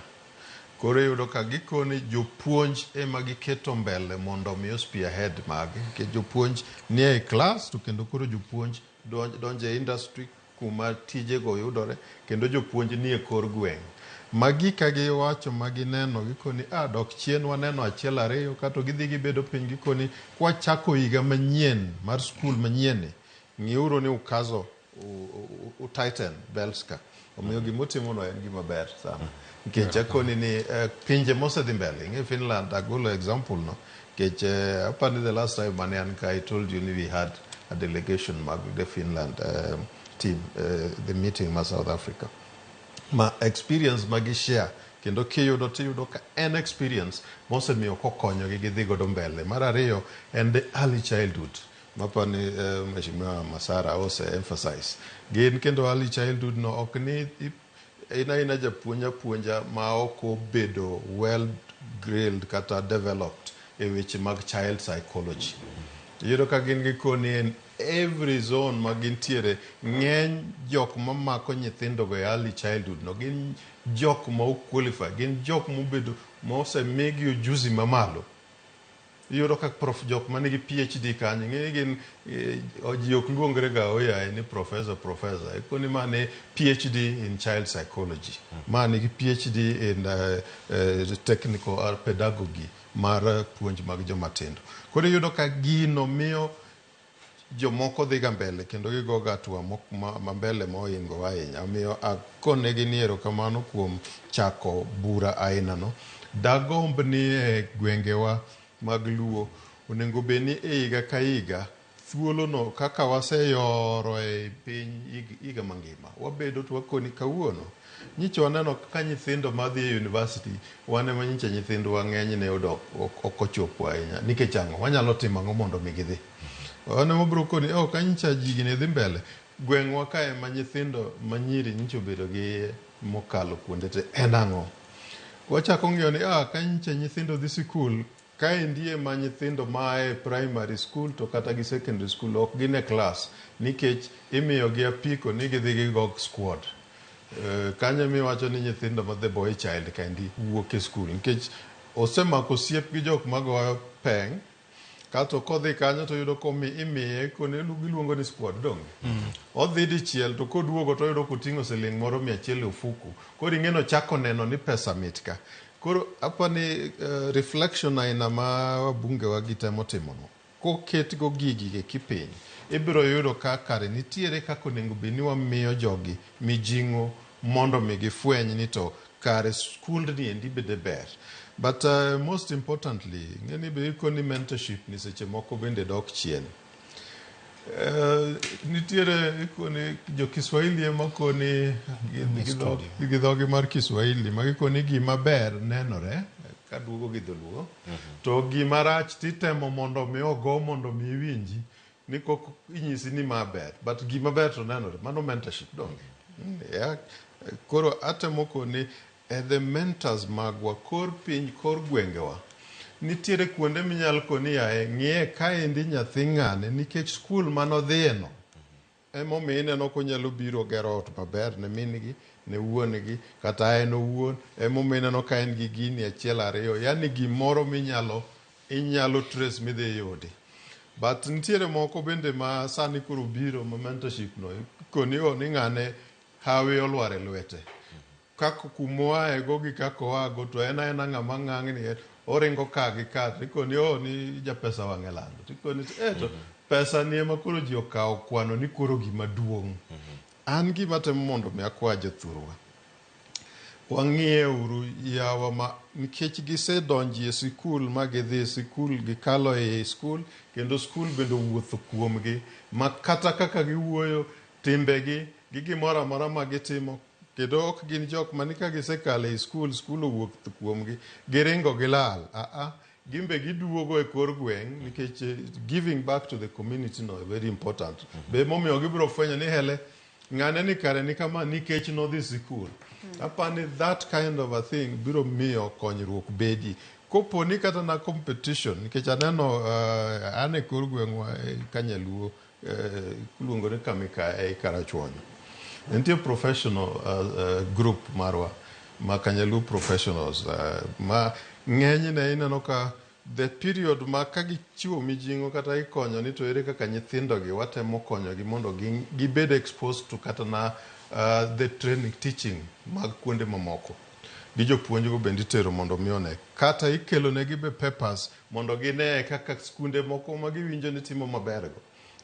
Koro yudo ka gikoni jopuonj ema giketo mbele mondo mi spearhead magi, ke jopuonj nie e class to kendo koro jopuonj donje industry kuma tije go yudore, kendo jopuonj nie kor gweng'. Magi ka giwacho magineno gikoni dok chien waneno achiel ariyo kato gidhi gibedo piny gikoni kwa chako higa manyien mar skul manyien ng'iuru ni ukazo utighten belts ka. Omiyo gimotimono en gima ber sana. Nikech akoni ni pinje mosedhi mbele. Ing'e Finland, agolo example no. Nikech apani the last time mane an ka I told you we had a delegation mag the Finland team, the meeting ma South Africa. Ma experience magi share kendo kiyudo tiyudo ka en experience mosemiyo kokonyo gi gidhi godo mbele. Mar ariyo en the early childhood. Mapani Mheshimiwa Masara ose emphasize. Gin kendo early childhood no ok ni ina japuonja ma ok obedo well grilled kata developed e weche mag child psychology. Yudo ka gin gikoni en every zone ma gintiere ng'eny jok mamako nyithindo go early childhood no gin jok ma qualify, gin jok mobedo mosemigi ujuzi mamalo. Yudo ka jok manigi PhD kanyo ng'e gin ji ok luongre ga oyaye ni professor ekoni mane PhD in child psychology, mane gi PhD in technical pedagogy mar puonj mag jomatindo. Koro yudo ka gino miyo jomoko dhi ga mbele kendo gigo ga hatua ma mbele moingo ahinya. Omiyo akonegi ni erokamano kuom chako bura aina no. Dagomb ni e gwengewa mag Luo onego beni e higa ka higa thuolo no kaka waseyoro e piny higa mangima wabedo to wakoni kawuono nyicho waneno kaka nyithindo madhi e university wane manyicha nyithindo wang'eny ne odok ok ochopo ahinya nikech ang'o wanyalo timo ang'o mondo mi gidhi. Wane mobro koni kanyicha jigine dhi mbele gweng'wa ka ema nyithindo manyiri nyicho bedo gi mokalo kuonde te en ang'o. Wachako ng'iyo ni kanyicha nyithindo dhi sikul kaendi ema nyithindo mae primary school to kata gi secondary school ok gin e class nikech imiyo gi apiko ni gidhi gigog squad. Kanyo miwacho ni nyithindo ma the boy child kendi wuok e skul nikech osemako osiep gi jok magoyo peng kato kodhi kanyo to yudo imiye kone giluongo ni squad dong. Odhi dichiel to koduogo to yudo koting'o siling moro 100 ofuku. Koro ing'eno chako neno ni pesa mitka. Koro apani reflection aina ma wabunge wa gitemo timono koket go gigi kipiny ibiro yudo ka kare nitiere kako nengo beni wamiyo jogi mijing'o mondo mi gifweny ni to kare skund ni endi bede ber. But most importantly ng'eni be ikoni mentorship ni seche moko bende dok chien. Nitiere ikoni jo Kiswahili ema koni gidhogi mar Kiswahili magikoni gima ber nenore kaduogo gi dholuo to gima rach titemo mondo mi ogo mondo mi iwinji ni kok inyisi ni maber but gima ber to nenore mano mentorship donge. Koro atemo koni the mentors magwa kor piny kor gwengewa nitiere kuonde minyal koni yae ng'iye kaendi nyathi ng'ane nikech skul manodhiye no emomiyo ineno konyalo biro gero ot maber ne mingi ne wuongi kata en owuon emomiyo ineno ka en gi gini achiel ariyo yani gimoro inyalo trace midhi yudi. But nitiere moko bende ma sani koro biro ma mentorship no koni ni ng'ane hawi olwar e lwete kako kumoae go gi kako oago to en ng'ama ng'ang'ni oringo ka gi ka tikoni ni japesa wang'e lando tikoni to pesa ni ema koro ji okawo kwano ni koro gima duong'. An gima temo mondo mi akwa jothurwa wang'iye uru yawa ma nikech gisedonji e sikul ma gidhi sikul gikalo e skul kendo skul bende wuotho kuomgi ma kata kaka giwuoyo timbegi gi gimoro amora ma gitimo kendo ok gin jok mani ka gisekalo e skul owuok kuomgi giringo gilal gimbe giduogo e kor gweng' nikech giving back to the community no very important. Be momiyo gibiro fwenyo ni hele ng'ane ni kare ni kama nikech nodhi sikul. Apani that kind of a thing biro miyo konyruok bedi. Kopo ni kata na competition nikech aneno ane kor gweng'wa Kanyaluo luongo ni Kamika e Karachuonyo. Nitie professional group marwa ma Kanyalu professionals ma ng'enyne ineno ka the period ma ka gichiwo mijing'o kata ikonyo ni to ere kaka nyithindogi watemo konyogi mondo gibed exposed to kata na the training teaching mag kuonde mamoko gi jopuonjgo bende itero mondo mi one kata ikelo negi be papers mondo gine kaka skunde moko ma giwinjo ni timo mabergo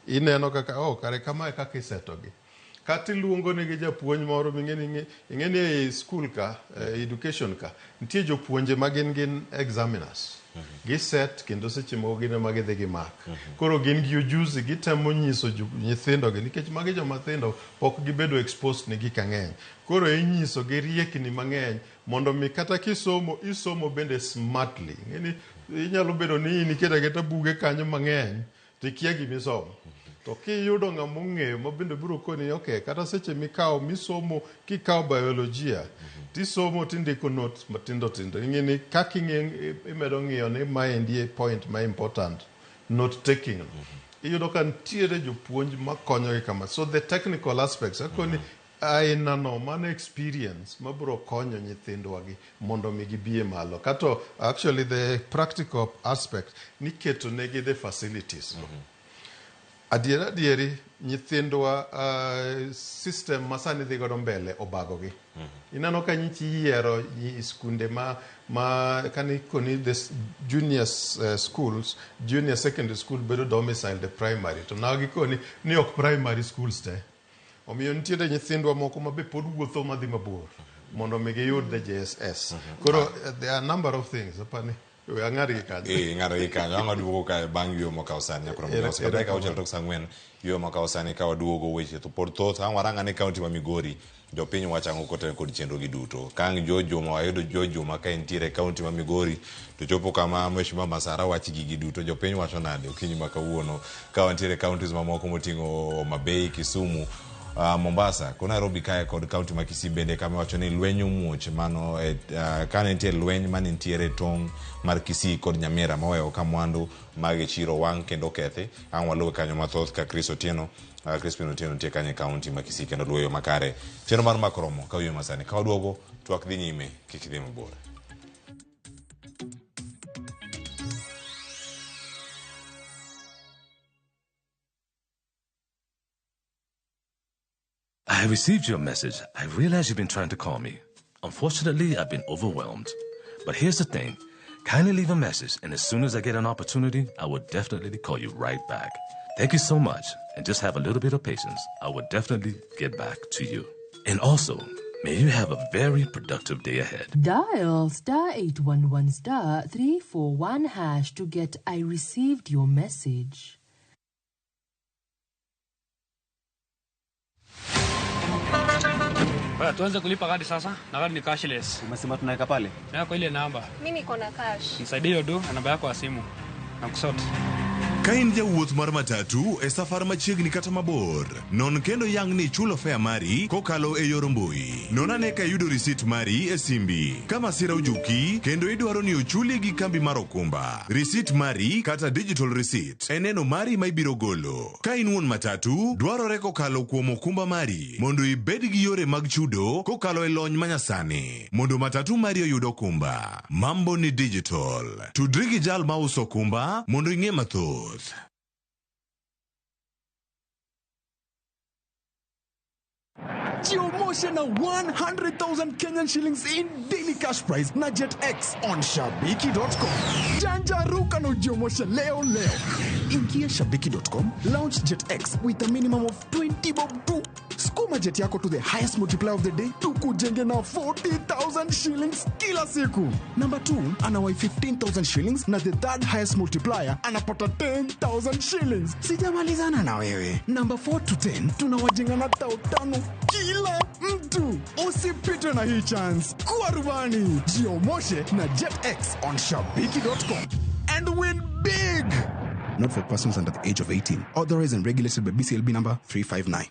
ineno kaka kare kama kaka isetogi kata iluongo negi japuonj moro ing'eni e school ka education ka nitie jopuonje ma gin examiners giset kendo seche moko gin ema gidhi gi mark koro gin gi ujuzi gitemo nyiso nyithindogi nikech magi jomathindo pok gibedo exposed ne gik ang'eny koro inyiso gi riekni mang'eny mondo mi kata isomo bende smartly ng'eni inyalo bedo ni in iketa keta buge kanyo mang'eny to ikia gimisomo to kiyudo ng'ama ong'eyo ma bende biro koni kata seche misomo kikawo biolojia tisomo tindiko notes matindo tindo ing'eni kaka imedo ng'iyo ni maendi e point ma important note taking iyudo ka nitiere jopuonj makonyogi kama so the technical aspects akoni ainano mano experience mabiro konyo nyithindwagi mondo mi gibie malo kato actually the practical aspect niketo negi the facilities adieri nyithindwa system masani dhi godo mbele obagogi ineno ka nyichi yiero skunde ma koni the junior schools junior secondary school bedo domicile the primary to now gikoni ni ok primary schools te omiyo nitiere nyithindwa moko ma be pod wuotho madhi mabor mondo mi giyud the JSS koro there are a number of things apani ng'ado gi kanyo ang' waduogo ka bang' yo makawo sani nyakoro ka uchel tok sang'wen yo makawo sani ka waduogo weche to pod thoth ang' waranga ni kaunti ma Migori jopiny wachango kotel kod chenro gi duto kang' Jojo ma wayudo Jojo ma ka entiere kaunti ma Migori to chopo kama Mheshimiwa Masara wachi gigi duto jopiny wacho nade okinyi ma kawuono ka wantiere counties mamoko moting'o Homa Bay, Kisumu, Mombasa ko Nairobi kae kod kaunti ma Kisii bende kama wacho ni lweny omuoch mano ka nitie lweny manitiere tong' mar Kisii kod Nyamira maweyo ka mwandu mag Chiero wang' kendo kethi ang' waluwe kanyo mathoth ka Crispin Otieno nitie kanye kaunti ma Kisii kendo luweyo makare chenro mar makromo ka wiyo masani ka waduogo twak dhi nyime kik idhi mabor. I received your message. I realize you've been trying to call me. Unfortunately, I've been overwhelmed. But here's the thing. Kindly leave a message, and as soon as I get an opportunity, I will definitely call you right back. Thank you so much, and just have a little bit of patience. I will definitely get back to you. And also, may you have a very productive day ahead. Dial *811 *341# to get I received your message. Tuanze kulipa kadi sasa, na kadi ni cashless. Umesema tunaweka pale? Yako ile namba. Mimi niko na cash. Nisaidie hiyo do na namba yako ya simu. Nakusort. Ka in jawuoth mar matatu e safar machiegni kata mabor, non kendo yang ni chulo fare mari kokalo e yor mbui. Non ane ka yudo risit mari e simbi. Ka masira ojuki kendo idwaro ni ochuli gi kambi mar okumba. Risit mari kata digital receipt e neno mari ma ibiro golo. Ka in wuon matatu, dwarore kokalo kuom okumba mari mondo ibed gi yore mag chudo kokalo e lony manyasani. Mondo matatu mari oyud okumba. Mambo ni digital. Tudri gi jal ma uso okumba mondo ing'e mathoth. Jiomoshe na 100,000 Kenyan shillings in daily cash prize na JetX on Shabiki.com. Janja ruka no jiomoshe leo. Ingia Shabiki.com, launch JetX with a minimum of 20 bob tu. Skuma jet yako to the highest multiplier of the day. Tukujenge na 40,000 shillings kila siku. Number 2, anawai 15,000 shillings na the third highest multiplier anapata 10,000 shillings. Sijamalizana na wewe. Number 4 to 10, tunawajenga na 5,000 kila mtu. Usipitwe na hii chance. Kuwa rubani. Jiomoshe na JetX on Shabiki.com and win big. Not for persons under the age of 18. Authorized and regulated by BCLB number 359.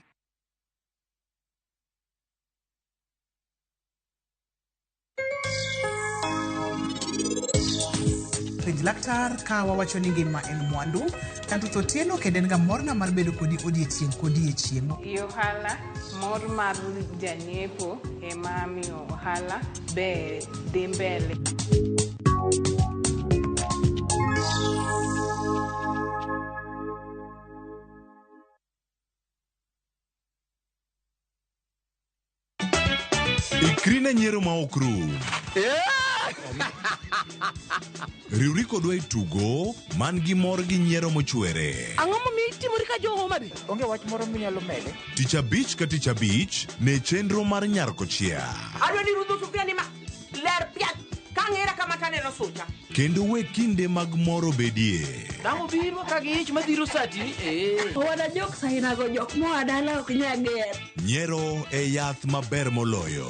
Page laktar ka wawacho ni ngima en mwandu kanto to tieno kendo en ga morna mar bedo kodi odiechieng' Ohala mor mar janyiepo ema miyo ohala be dhi mbele. Ikrine nyiero ma ok rum. Riwri kodwa e tugo man gi mor gi nyiero mochwere. Ang'o momiyo itimori ka jo Homa Bay? Onge wach moro minyalo mede. Tich abich ka tich abich ne chenro mar nyarko chia. Adwa ni rudho sufria ni ma ler piat ka ng'era kama taneno sucha. Kendo we kinde mag moro bedie. Dang'o biro ka gi ich madhiro sati. Wada jok sainago jok moa dala ok nyager. Nyiero e yath maber moloyo.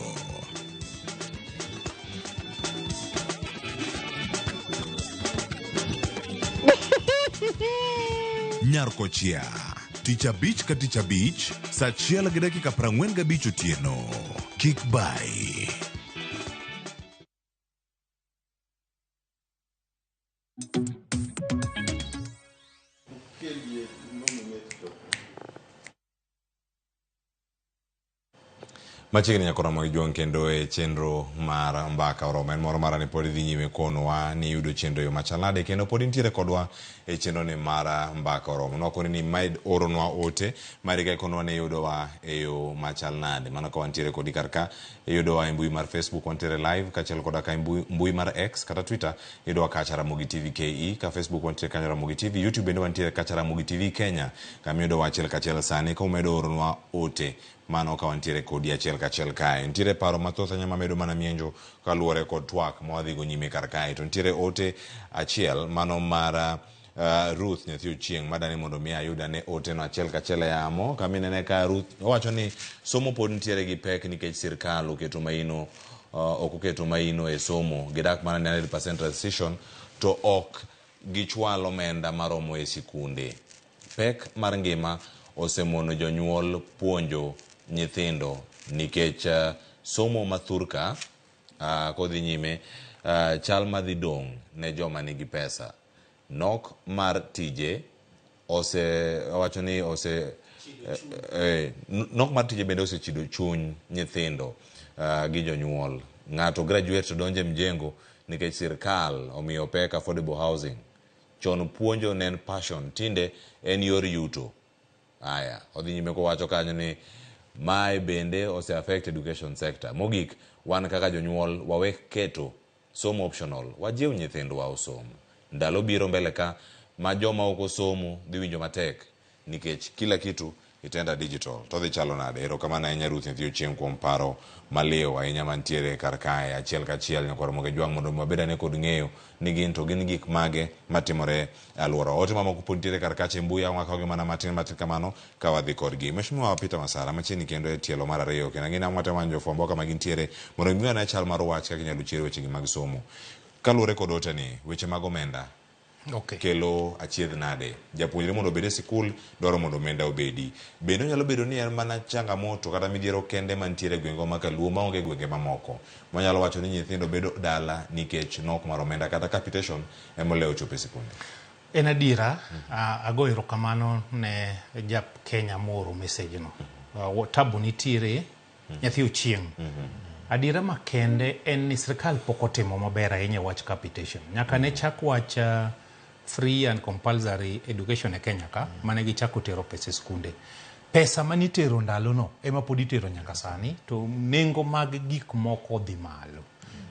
Nyarko chia. Tich abich ka tich abich, saa 1:45 otieno. Kik bai. Machiegni nyakoro mag juong kendo e chenro mar mbaka oromo en moro mara ni pod dhi nyime konwa ni yudo chenro yo machalade kendo pod intiere kodwa e chenro ni mara mbaka oromo nokoni ni maid oronwa ote mariga konwa ne yudowa e yo machalnade mano ka wantiere kodi karka yudowa e mbui mar Facebook wantiere live kachiel koda ka mbui mar X kata Twitter yudowa kacha Ramogi TV KE ka Facebook wantiere kacha Ramogi TV YouTube bende wantiere kacha Ramogi TV Kenya kama yudowa achiel kachiel sani ka umedo oronwa ote mano ka wantiere kodi achiel kachiel kae ntiere paro mathoth anyama medo mana mienjo kaluore kod twak mwadhi go nyime kar kae to ntiere ote achiel mano mar Ruth nyathi Ochieng madani mondo mi ayuda ne ote no achiel kachiel yamo kaminene ka Ruth owacho ni somo pod ntiere gi pek nikech sirkal oketo maino oketo maino e somo gidak mana 100% transition to ok gichwalo omenda maromo e sikunde pek mar ngima osemono jonyuol puonjo nyithindo nikech somo mathurka kodhi nyime chal madhi dong ne joma nigi pesa nok mar tije wacho ni nok mar tije bende osechido chuny nyithindo gi jonyuol ng'ato graduate to donje mjengo nikech sirkal omiyo pek affordable housing chon puonjo nen passion tinde en yor yuto aya odhi nyime kowacho kanyo ni mae bende ose affect education sector mogik wan kaka jonyuol wawek keto somo optional wajiw nyithindwa osom ndalo biro mbele ka ma joma ok osomo dhi winjo matek nikech kila kitu itenda digital to dhi chalo nade erokamano ahinya Ruth nyathi Ochieng kuom paro maliw ahinya mantiere kar kae achiel kachiel nyakoro Ramogi Jwang mondo wabed ane kod ng'eyo ni gin gik mage matimore alwora ote mamoko pod ntiere kar kache mbui awakaogi mana matin kamano ka wadhi kodgi Mheshimiwa Peter Masara machiegni kendo e tielo mar ariyo kendo ngina mwate wanjo fwambo kama gintiere mondo miwa na chal mar wach kaka inyalo chiero wechegi mag somo kaluwore kod ote ni weche mag omenda kelo achiedh nade japuonjre mondo obed e sikul dwaro mondo omenda obedi bende nyalo bedo ni en mana changamoto kata midhiero kende mantiere gweng'wa ma Kaluo maonge gwenge mamoko manyalo wacho ni nyithindo bedo dala nikech nok mar omenda kata capitation emolewo chopo e sikunde en adiera ago erokamano ne jap Kenya moro message no tabu nitiere nyathi Ochieng adiera makende en ni sirkal pok otimo maber ahinya wach capitation nyaka ne chak wach free and compulsory education e Kenya ka mane gichako tero pesa e skunde pesa manitero ndalo no ema pod itero nyaka sani to nengo mag gik moko dhi malo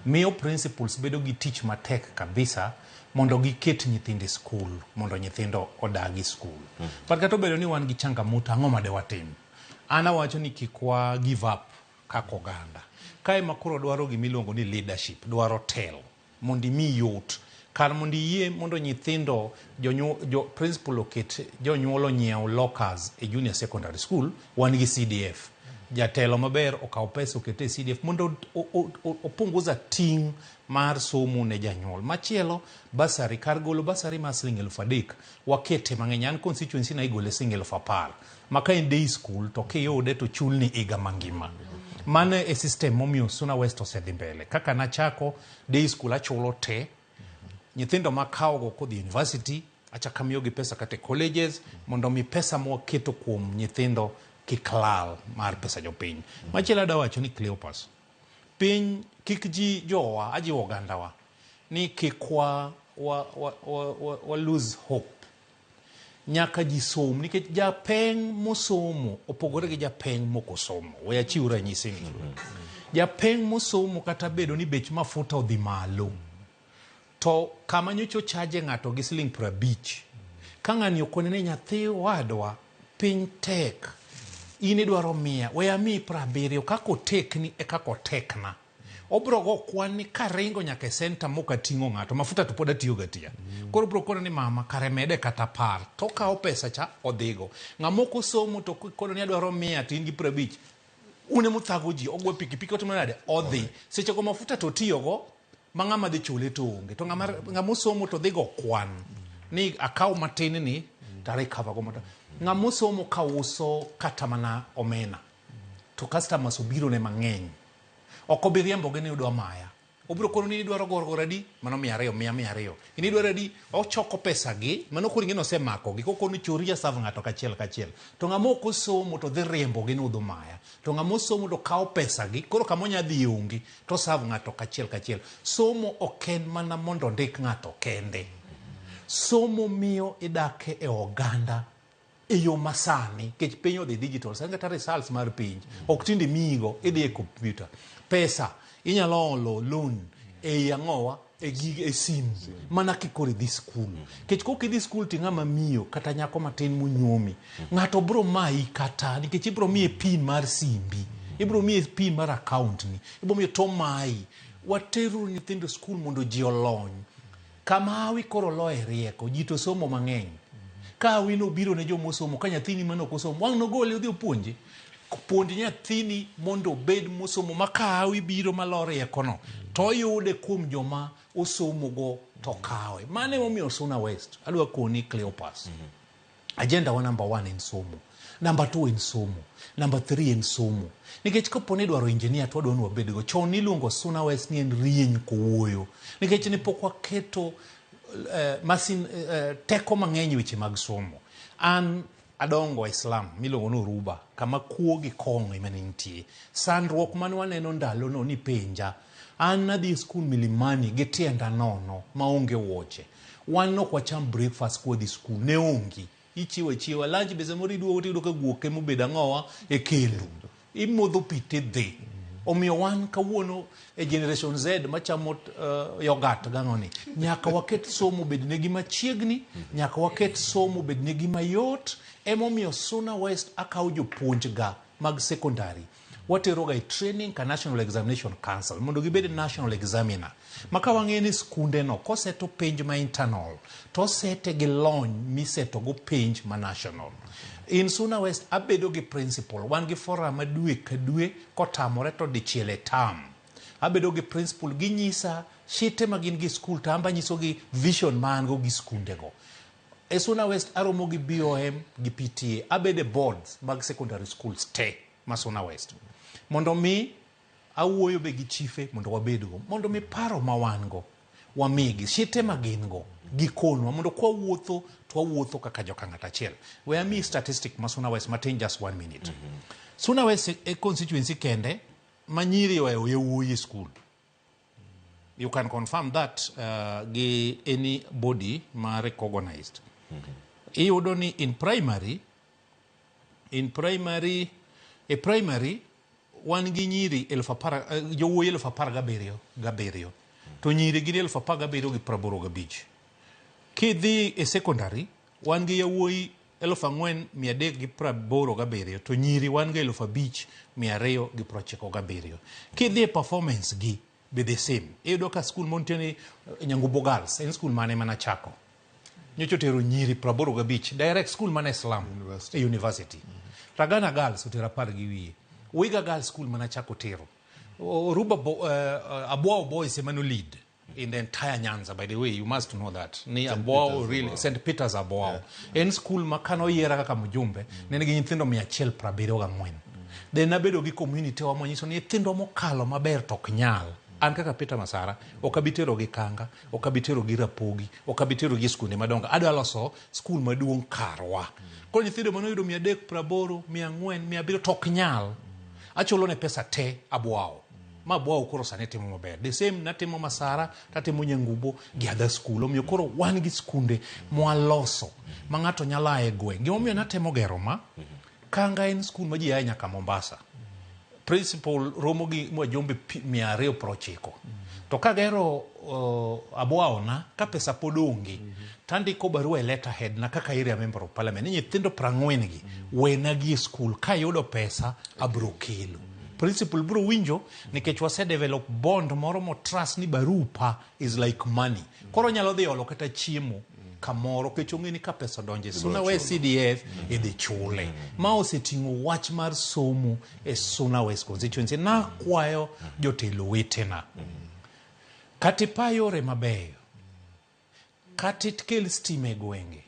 miyo principals bedo gi tich matek kabisa mondo giket nyithinde skul mondo nyithindo odagi skul but kata obedo ni wan gi changamoto ang'o made watim ana wacho ni kikwa give up kako oganda kae makoro dwaro gimiluongo ni leadership dwaro telo mondo mi yot kar mondo yie mondo nyithindo principal oket jonyuolo nyiew lockers e junior secondary school wan gi CDF jatelo maber okaw pesa okete CDF mondo opunguza ting mar somo ne janyuol machielo basari kar golo basari ma $3,000 wakete mang'eny an constituency na igole $10,000 maka en day school to kiyude to chulni iga mangima mano e system momiyo Suna West osedhi mbele kaka nachako day school achulo te nyithindo makawogo kodhi university achaka miyogi pesa kata colleges mondo mi pesa mwaketo kuom nyithindo kik lal mar pesa jopiny. Machielo ada wacho ni Cleopas, piny kik ji jowa ajiwo ogandawa ni kik wa lose hope. Nyaka ji som nikech japeng mosomo opogore gi japeng mokosomo. We achiw ranyisi ni. Japeng mosomo kata bedo ni bech mafuta odhi malo. To kama nyocho chaje ng'ato gi siling 50. Ka ng'ani okone ne nyathi wadwa piny tek. In idwaro 100, we ami 70 kako tekni e kako tekna. Obro go kwan ni karingo nyaka senta moka tingo ng'ato mafuta to poda tiyo gatia. Koro bro kono ni mama kare mede kata par to kao pesa cha odhigo. Ng'amoko somo to kono ni adwaro 100 to in gi 50. Une muthago ji ogwe pikipiki to manade odhi. Seche ko mafuta to tiyo go mang'ama dhi chule to onge. To ng'amosomo to dhigo kwan ni akaw matin ni tare cover go mata. Ng'amosomo ka uso kata mana omena. To customers obiro ne mang'eny. Oko biriembo gene udwa maya. Obro kono ni idwaro gorgoradi mano 200. Ini dwaro di ochoko pesa gi mano kuri ngino semako gi kono choria sav ng'ato kachiel. To ng'amoko somo to dhi riembo gene udwa maya. To ng'amosomo do kao pesa gi koro kamonya dhi ongi to sav ng'ato kachiel. Somo oken mana mondo ndik ng'ato kende. Somo miyo idake e oganda e yo masani kech piny odhi digital. Sanga ta results mar piny ok tindi migo idhi e computer. Pesa inyalo olo loan e yangowa e gige e simu mana kikori dhi school. Kech koki dhi school ti ng'ama miyo kata nyako matin munyuomi ng'ato bro mai kata nikech ibro miye pin mar simbi, ibro miye pin mar account ni, ibro miye to mai. Wateru nyithindo school mondo ji olony. Kama awi koro loe rieko ji to somo mang'eny. Ka wino biro ne jomo somo ka nyathini mano kosomo wang' no gole odhi opuonje. Puonj nyathini mondo bed mosomo makawi biro malore ekono to yude kuom joma osomo go to kawe. Mane momiyo Suna West adwa koni Cleopas. Agenda wa number 1 in somo, number 2 in somo, number 3 in somo. Nikech koponi dwaro engineer to wadwa wabed go chon iluongo Suna West ni en rieny kowuoyo. Nikech ne pok waketo masin teko mang'eny weche mag somo. An adongo Islam miluongo no Ruba kama kuo gi kong ema nitie. Sandruok man waneno ndalo no ni penja. An nadhi school Milimani gi tienda nono maonge wuoche. Wan nok wacham breakfast kodhi school ne ongi. Ichiwa lunch beze mori duogo ka guoke mobeda ng'owa e kendo. Imodho pite dhi. Omiyo wan kawuono e generation Z machamo yogurt gang'oni. Nyaka waket somo bednegi machiegni, nyaka waket somo bednegi mayot. Emomiyo Suna West akaw jopuonj ga mag secondary. Watero ga training ka National Examination Council mondo gibed national examiner. Maka wang'e ni skunde no koseto penj ma internal to sete gi lony miseto go penj ma national. In Suna West abedo gi principal wan gi forum ma dwe ka dwe kotamore to dichiel tam. Abedo gi principal gi nyisa shite magin gi school tamba nyiso gi vision man go gi skunde go. E Suna West aromo gi BOM gi PTA abede boards mag secondary schools te ma Suna West. Mondo mi awuoyo be gi chife mondo wabedgo mondo mi paro ma wan go wamigi shite magin go gikonwa mondo kwa wuotho to wuotho kaka joka ng'ata achiel. We ami statistic ma Suna West matin just 1 minute. Suna West e constituency kende manyiri weyo yewuoyi school. You can confirm that gi any body ma recognized. Iyudo ni in primary wan gi nyiri jowuoyi 17,000 to nyiri gi 17,085. Kidhi e secondary wan gi yawuoyi 4,387 to nyiri wan gi 5,297. Kidhi e performance gi be the same. Iyudo ka school montieni Nyangubo Girls en school mane mana chako nyocho tero nyiri 85 direct school mane Islam University. Ragana Girls otero 10 gi wiye. Wiga Girls School mana chako tero. Ruba Abuao Boys emano lead in the entire Nyanza. By the way, you must know that. Ni Abuao really St. Peter's Abuao. En school makano yera kaka mjumbe nene gi nyithindo 174. Then nabedo gi community wa mwanyiso ni nyithindo mokalo maber tok nyal. an kaka Peter Masara ok abitero gi Kanga, ok abitero gi Rapogi, ok abitero gi skunde madongo. Adwa loso skul maduong' karwa. Koro nyithindo manoyudo 380, 400, 700 tok nyal. Achulo ne pesa te abwao. Ma bwao koro sani timo maber. The same natimo Masara, tatimo Nyangubo gi other school. Omiyo koro wan gi skunde mwaloso ma ng'ato nyalo ae gweng'. Gimomiyo natemo gero ma Kanga en skul ma ji ae nyaka Mombasa. Principal romo gi Mwajombe 290. To kagero abwao na ka pesa pod onge tandiko barua e letterhead na kaka area member of parliament ni nyithindo 40 gi wena gi skul ka yudo pesa abro kelo. Principal bro winjo nikech wase develop bond moro mo trust ni barupa is like money. Koro nyalo dhi olo kata chiemo kamoro kech ong'eni ka pesa donje Suna West CDF idhi chule. Ma oseting'o wach mar somo e Suna West constituency. Na kwayo jotelo wetena katipa yore mabeyo, katikel stima e gwenge,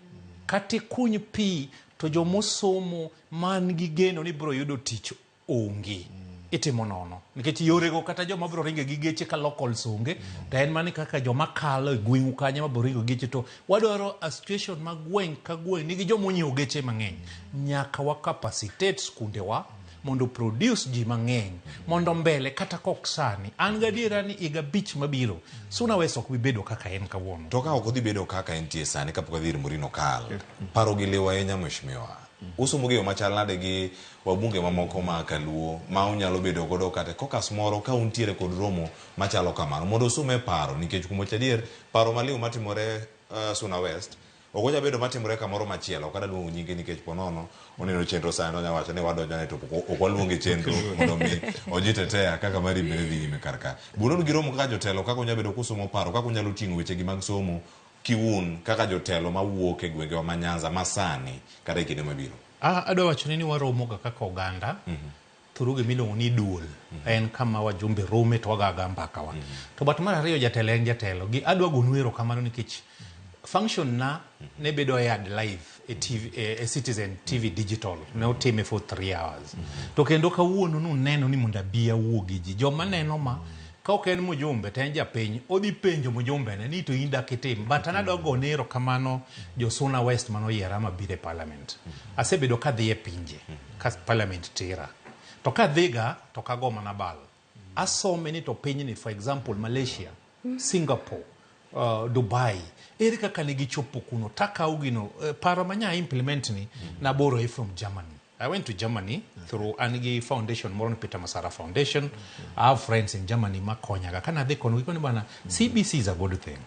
katikuny pi to jomosomo man gi geno ni bro yudo tich onge. Itimo nono nikech yorego kata joma bro ringe gi geche ka local songe to en mani kaka joma kalo e gweng'u kanyo ma bro ringo geche to wadwaro a situation ma gweng' ka gweng' nigi jomo nyiewo geche mang'eny. Nyaka wa capacitate skunde wa mondo produce ji mang'eny mondo mbele kata kok sani an gadiera ni iga bich mabiro Suna West ok bibedo kaka en kawuono. To ka ok odhi bedo kaka entie sani kapok adhi ir Murino Kal, paro gi liwa ahinya mheshimiwa. Usomo gi yo machal nade gi wabunge mamoko ma Kaluo ma unyalo bedo godo kata kokas moro ka untiere kod romo machalo kamano mondo usume paro nikech kumo chadier paro maliw matimore Suna West ogoja bedo matimore kamoro machielo kada luongo nyinge nikech ponono oneno chenro sano nya wacho ni wadonjo ne to ok waluonge chenro mondo mi ojitetea kaka mari mbele dhi nyime karka. Buron gi romo kaka jotelo kaka unya bedo kusomo paro kaka unyalo ting'o weche gi mag somo kiun kaka jotelo mawuok e gwenge ma Nyanza masani kada e kinde mabiro. Adwa wacho ni waromo ga kaka oganda through gimiluongo ni duol. En kama wajumbe rome to wagaga mbaka wa. To bat mar ariyo jatelo en jatelo gi adwa gonwero kamano nikech function na ne bedo ad live e TV e Citizen TV digital ne otime for 3 hours. To kendo kawuono nuneno ni monda bia wuogi ji joma neno ma ka ok en mujumbe to en japiny odhi penjo mujumbe ne ni to inda kitim but anadwa gonero kamano jo Suna West mano yiera mabiro e parliament. Asebedo ka dhi e pinje ka parliament tira to ka dhiga to kago mana bal asome ni to piny ni for example Malaysia, Singapore, Dubai ere kaka nigi chopo kuno takao gino paro manya implement ni na borrow from Germany. I went to Germany through Anigi Foundation, Moron Peter Masara Foundation. I have friends in Germany makonyaga kana de kono ikoni bana CBC is a good thing.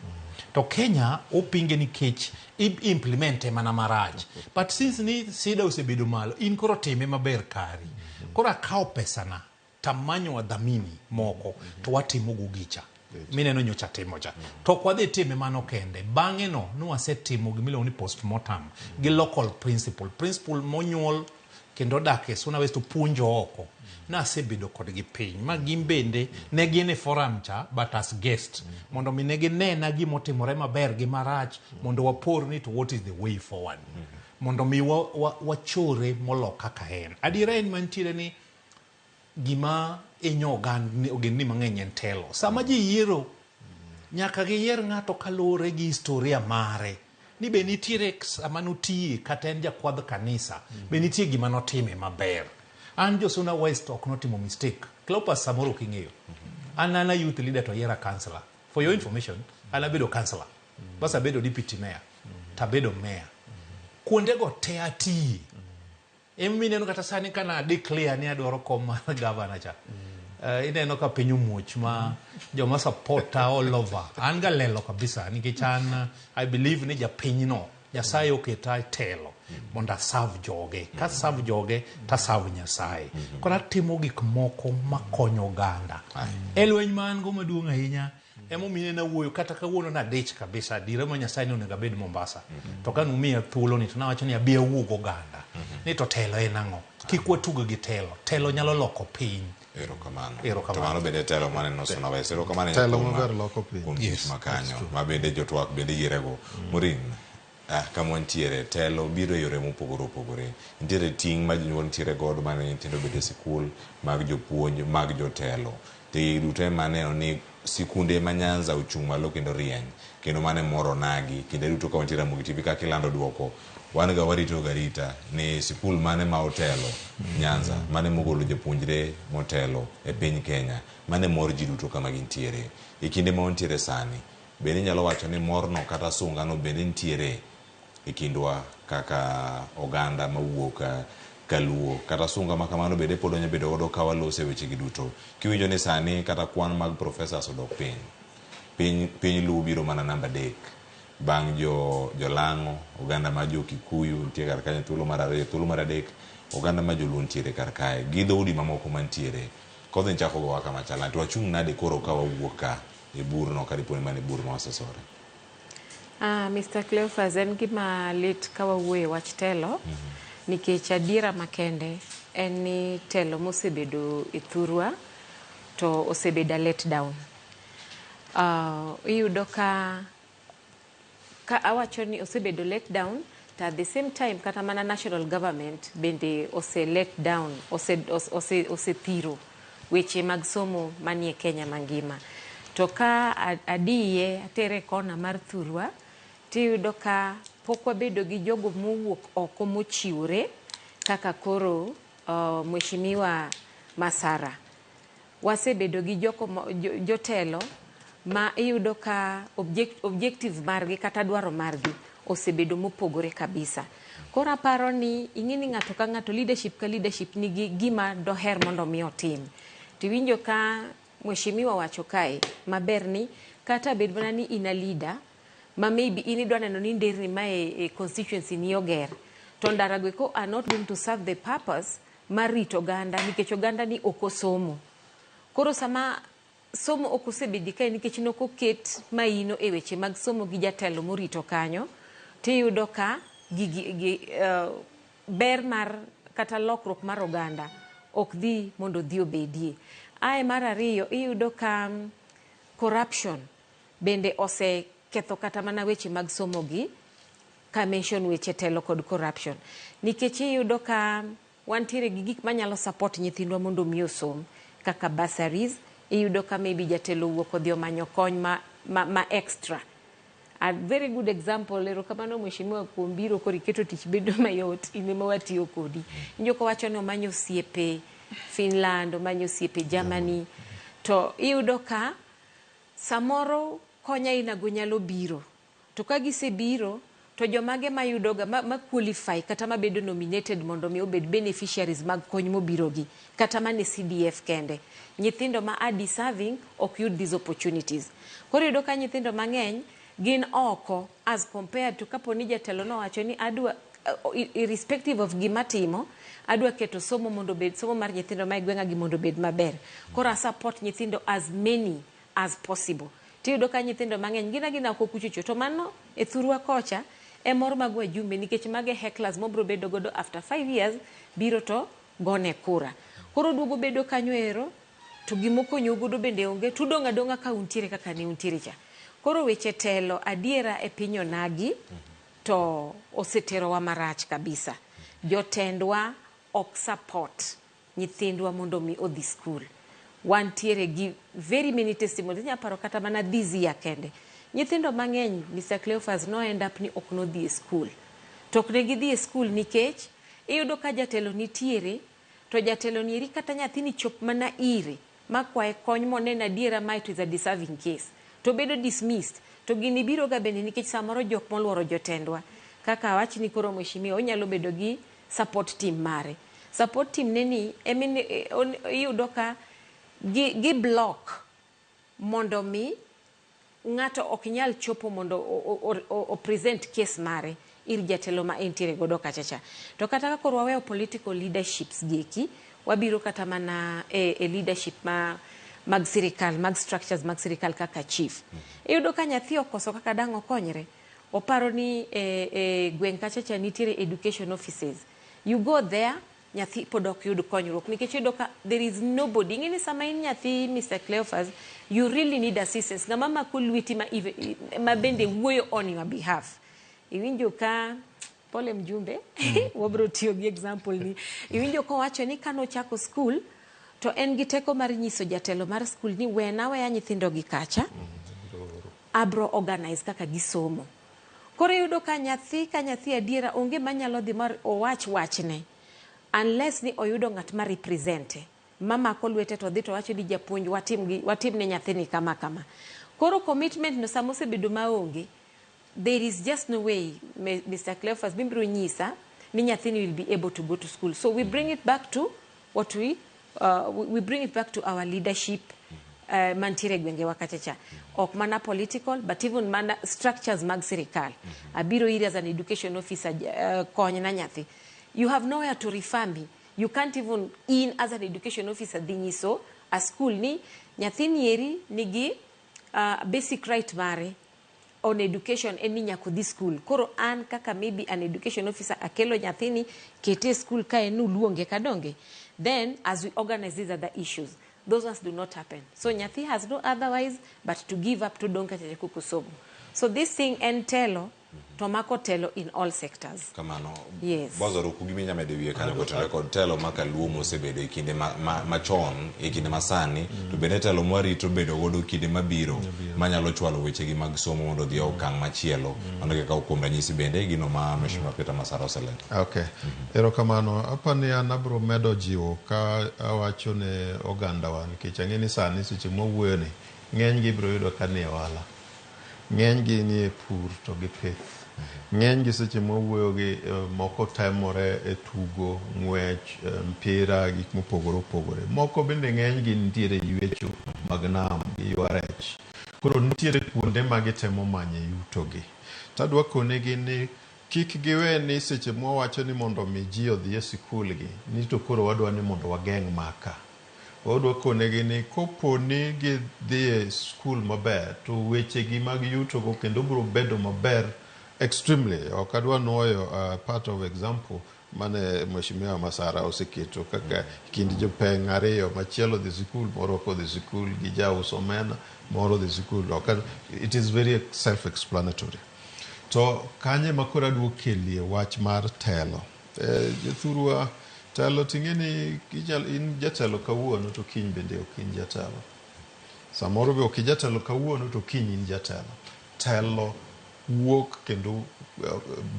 To Kenya opinge ni kech implement mana maraj. But since ni sida usebedo malo in koro time maber kari. Koro akao pesa na tamanyo wa dhamini moko to watimo gugicha. Mine no nyocha timo cha. To kwa de time mano kende. Bange no asetimo gimilo ni postmortem. Gi local principal monyuol kendo dake Suna West punjo oko na asebedo kod gi piny ma gimbende ne gin e forum cha but as guest mondo mi ne ginena gimotimore maber gi marach mondo wapor ni to what is the way forward mondo mi wachore moloka kaka en adiera en mantiere ni gima inyogan ni ogen ni mang'eny en telo sama ji yiero nyaka gi yier ng'ato kalore gi historia mare ni be nitiere sama nutie kata en jakwadh kanisa be nitie gima notime maber. An jo Suna West ok notimo mistake. Clopas samoro king'eyo. An youth leader to yiera councillor. For your information, an abedo councillor. Bas abedo deputy mayor. Tabedo mayor. Kuonde go te ati. Mineno kata sani kana declare ni adwaro kom mar governor cha. Ineno ka pinyu muoch ma joma supporta all over. An ga lelo kabisa nikech an I believe ni japinyno Nyasaye oketa telo monda serve joge. Ka serve joge ta serve Nyasaye. Kora timo gik moko makonyo oganda. Elweny man go maduong' ahinya emo mine na wuoyo kata kawuono na dich kabisa dire ma Nyasaye no nega bed Mombasa. To ka numiya thuolo ni to nawacho ni abia wuog oganda. Ni to telo en ang'o? Kik watugo gi telo. Telo nyalo loko piny. Erokamano. To mano bende telo mane no Suna West. Erokamano. Telo maber loko piny. Yes, makanyo. Ma bende jotwak bende yierego. Murin. Kama wantiere telo biro yore mopogore opogore. Nitiere ting' ma jonyuol nitiere godo mane nyithindo bede sikul mag jopuonj mag jotelo. Te duto maneno ni sikunde ma Nyanza ochung' malo kendo rieny kendo mane moro nagi kinde duto ka wantiere Ramogi TV ka kilando duoko wan ga warito garita ni sikul mane ma otelo Nyanza mane mogolo japuonjre motelo e piny Kenya mane mor ji duto kama gintiere e kinde ma wantiere sani bende nyalo wacho ni morno kata sungano bende nitiere e kindwa kaka oganda mawuok Kaluo kata sunga ma kamano bende pod onye bedo godo ka walose weche gi duto kiwinjo ni sani kata kwan mag professors odok piny Luo biro mana namba 3 bang' jolango oganda ma jo Kikuyu nitie kar kanyo thuolo mar 2 thuolo mar 3 oganda ma joluo nitiere kar kae gi dhoudi mamoko mantiere kodhi nchako go kama chala to wachung' nade koro ka wawuok ka e burno ka diponi mane bur ma wasesore. Mr. Cleophas, en gima lit ka wawuoye wach telo nikech adiera makende en ni telo mosebedo e thurwa to osebedo let down. Iyudo ka awacho ni osebedo let down to at the same time kata mana national government bende let down osethiro weche mag somo manie Kenya mangima. To ka adiye atere kona mar thurwa tiyudo ka pok wabedo gi jogo mowuok oko mochiwore kaka koro Mheshimiwa Masara. Wasebedo gi jotelo ma iyudo ka objective margi kata dwaro margi osebedo mopogore kabisa. Koro aparo ni ing'ini ng'ato ka ng'ato leadership ka leadership nigi gima doher mondo mi otim. Tiwinjo ka Mheshimiwa wacho kae maber ni kata bed mana ni ina leader ma maybe ini dwa neno ni nderni ma e constituency ni oger to ndarago ko are not going to serve the purpose mar rito oganda nikech oganda ni okosomo. Koro sama somo okosebedi kae nikech nokoket maino e weche mag somo gi jatelo morito kanyo tiyudo ka ber mar kata lokruok mar oganda ok dhi mondo dhi obedie. Ae mar ariyo iyudo ka corruption bende ketho kata mana weche mag somo gi ka mention weche telo kod corruption nikech iyudo ka wantiere gi gik manyalo support nyithindwa mondo mi osom kaka bursaries. Iyudo ka maybe jatelo wuok odhi omanyo kony ma extra. A very good example lero kamano Mheshimiwa kuom biro koro iketo tich bedo mayot ine ma watiyo kodi. Injo ko wacho ni omanyo osiepe Finland, omanyo osiepe Germany to iyudo ka samoro konya inago nyalo biro to ka gisebiro to jomage mayudoga ma qualify kata mabedo nominated mondo mi obed beneficiaries mag kony mobirogi kata mane CDF kende. Nyithindo ma are deserving ok yud these opportunities. Koro yudo ka nyithindo mang'eny gin oko as compared to kapo ni jatelo no wacho ni adwa irrespective of gima timo adwa keto somo mondo bed somo mar nyithindo ma igwenga gi mondo bed maber. Koro support nyithindo as many as possible. Tiyudo ka nyithindo mang'eny gina kokuchucho to mano e thurwa kocha e mor magwa jumbe nikech mage hecklers mobro bedo godo after 5 years biro to gone kura. Koro duogo bedo kanyo ero to gimoko nyogodo bende onge tudonga donga ka untiere kaka ne untiere cha. Koro weche telo adiera e pinyo nagi to osetero wa marach kabisa. Jotendwa ok support nyithindwa mondo mi odhi school. Wantiere gi very many testimonies. Nyaparo kata mana this year kende nyithindo mang'eny Mr. Cleophas no end up ni ok no dhi e school. Tok ne gidhi e school nikech iyudo ka jatelo nitiere to jatelo nieri kata nyathini chop mana ire makwae kony monena adiera ma it is a deserving case to bedo dismissed to gini biro ga bende nikech samoro jok moluoro jotendwa kaka wachni koro Mheshimiwa onyalo bedo gi support team mare. Support team neni iyudo ka gi block mondo mi ng'ato ok nyal chopo mondo o present case mare ir jatelo ma entiere godo kachacha. To kata ka koro waweyo political leaderships geki wabiro kata mana e leadership mag sirikal mag structures mag sirikal kaka chief. Iyudo ka nyathi okoso kaka dang' okonyre oparo ni gweng' kachacha nitiere education offices. You go there nyathi pod ok yud konyruok nikech iyudo ka there is nobody. Ing'eni sama in nyathi Mr. Cleophas you really need assistance. Ng'ama mako lweti ma bende wuoyo on your behalf. Iwinjo ka pole mjumbe wabro tiyo gi example ni iwinjo ko wacho ni kano chako school to en gi teko mar nyiso jatelo mar skul ni wena weya nyithindo gi kacha abro organize kaka gisomo. Koro yudo ka nyathi adiera onge manyalo dhi mar owach wachne unless ni oyudo ng'at ma represente mama ko lwete to dhi to wacho ni japuonj watim ne nyathini kama kama. Koro commitment no samose bedo maonge, there is just no way Mr. Cleophas bimbro nyisa ni nyathini will be able to go to school. So we bring it back to what we bring it back to our leadership mantiere gwenge wakachacha. Ok mana political but even mana structures mag sirikal. Abiro iri as an education officer kony na nyathi. You have nowhere to refer me. You can't even in as an education officer dinyiso a school ni nyathini eri nigi basic right mare on education eni nyako di school. Koro an kaka maybe an education officer akelo nyathini kete school ka enu luonge kadonge. Then as we organize these other issues, those ones do not happen. So nyathi has no otherwise but to give up to donka kukusomo. So this thing entelo tomako telo in all sectors. Kamano. Yes. Bozoro kugiminya medewie kanyo kotele kod telo ma Kaluo mosebedo e kinde machon e kinde masani to bende telo mwari to bedo godo kinde mabiro manyalo chwalo weche gi mag somo mondo dhi okang machielo mondo kaka kuom ranyisi bende gino ma Mheshimiwa Peter Masara oselendo. Okay. Erokamano apani an abro medo jiwo ka awacho ne oganda wa nikech ang'eni sani seche mowuoyo ni ng'eny gi biro yudo ka ni wala. Ng'eny gi ni e pur to gi pith. Ng'eny gi seche mowuoyo gi moko temore e tugo, ng'wech, mpira, gik mopogore opogore. Moko bende ng'eny gi nitiere ywecho mag nam gi ywa rech. Koro nitiere kuonde ma gitemo manye yuto gi. Tadwa konegi ni kik giwe ni seche mwawacho ni mondo mi ji odhi e sikul gi ni to koro wadwa ni mondo wageng' maka. Wadwa konegi ni kopo ni gidhi e skul maber to weche gi mag yuto go kendo biro bedo maber extremely. Ok adwa nuoyo part of example mane Mheshimiwa Masara oseketo kaka kind jopeng' ariyo machielo dhi sikul moro ok odhi sikul gi jauso omena moro dhi sikul. It is very self-explanatory. To kanye makoro adwa kelie wach mar telo. Thurwa telo ting'eni in jatelo kawuono to kiny bende ok in jatelo. Samoro be ok jatelo kawuono to kiny in jatelo. Telo wuok kendo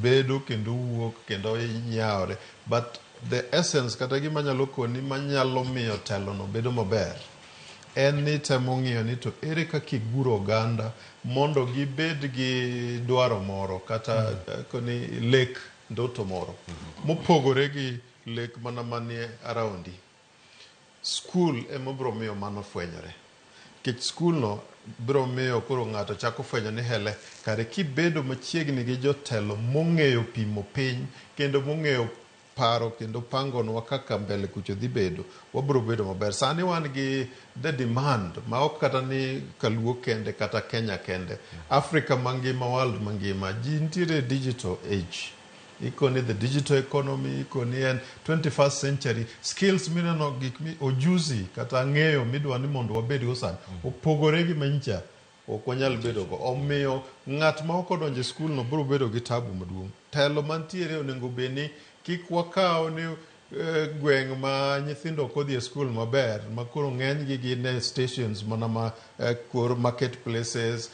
bedo kendo wuok kendo nyawre, but the essence kata gima nyalo koni manyalo miyo telo no bedo maber en ni temo ng'iyo ni to ere kaka iguro oganda mondo gibed gi dwaro moro kata koni lek ndoto moro mopogore gi lek mana manie aroundi. School ema biro miyo mano fwenyore. Kech school no biro miyo koro ng'ato chako fwenyo ni hele kare kibedo machiegni gi jotelo mong'eyo pimo piny kendo mong'eyo paro kendo pangonwa kaka mbele kucho dhi bedo, wabiro bedo maber. Sani wan gi the demand ma ok kata ni Kaluo kende kata Kenya kende, Africa mangima, world mangima, ji nitiere digital age. Iko ni the digital economy, iko ni en 21st century. Skills mineno gik mi ojuzi kata ng'eyo midwa ni mondo wabed go sani opogore gi manyicha ok wanyal bedo go. Omiyo ng'at ma ok odonjo e skul no biro bedo gi tabu maduong'. Telo mantiere onego beni kik wakaw ni gweng' ma nyithindo ok odhi e skul maber ma koro ng'eny gi gin stations mana ma kor marketplaces,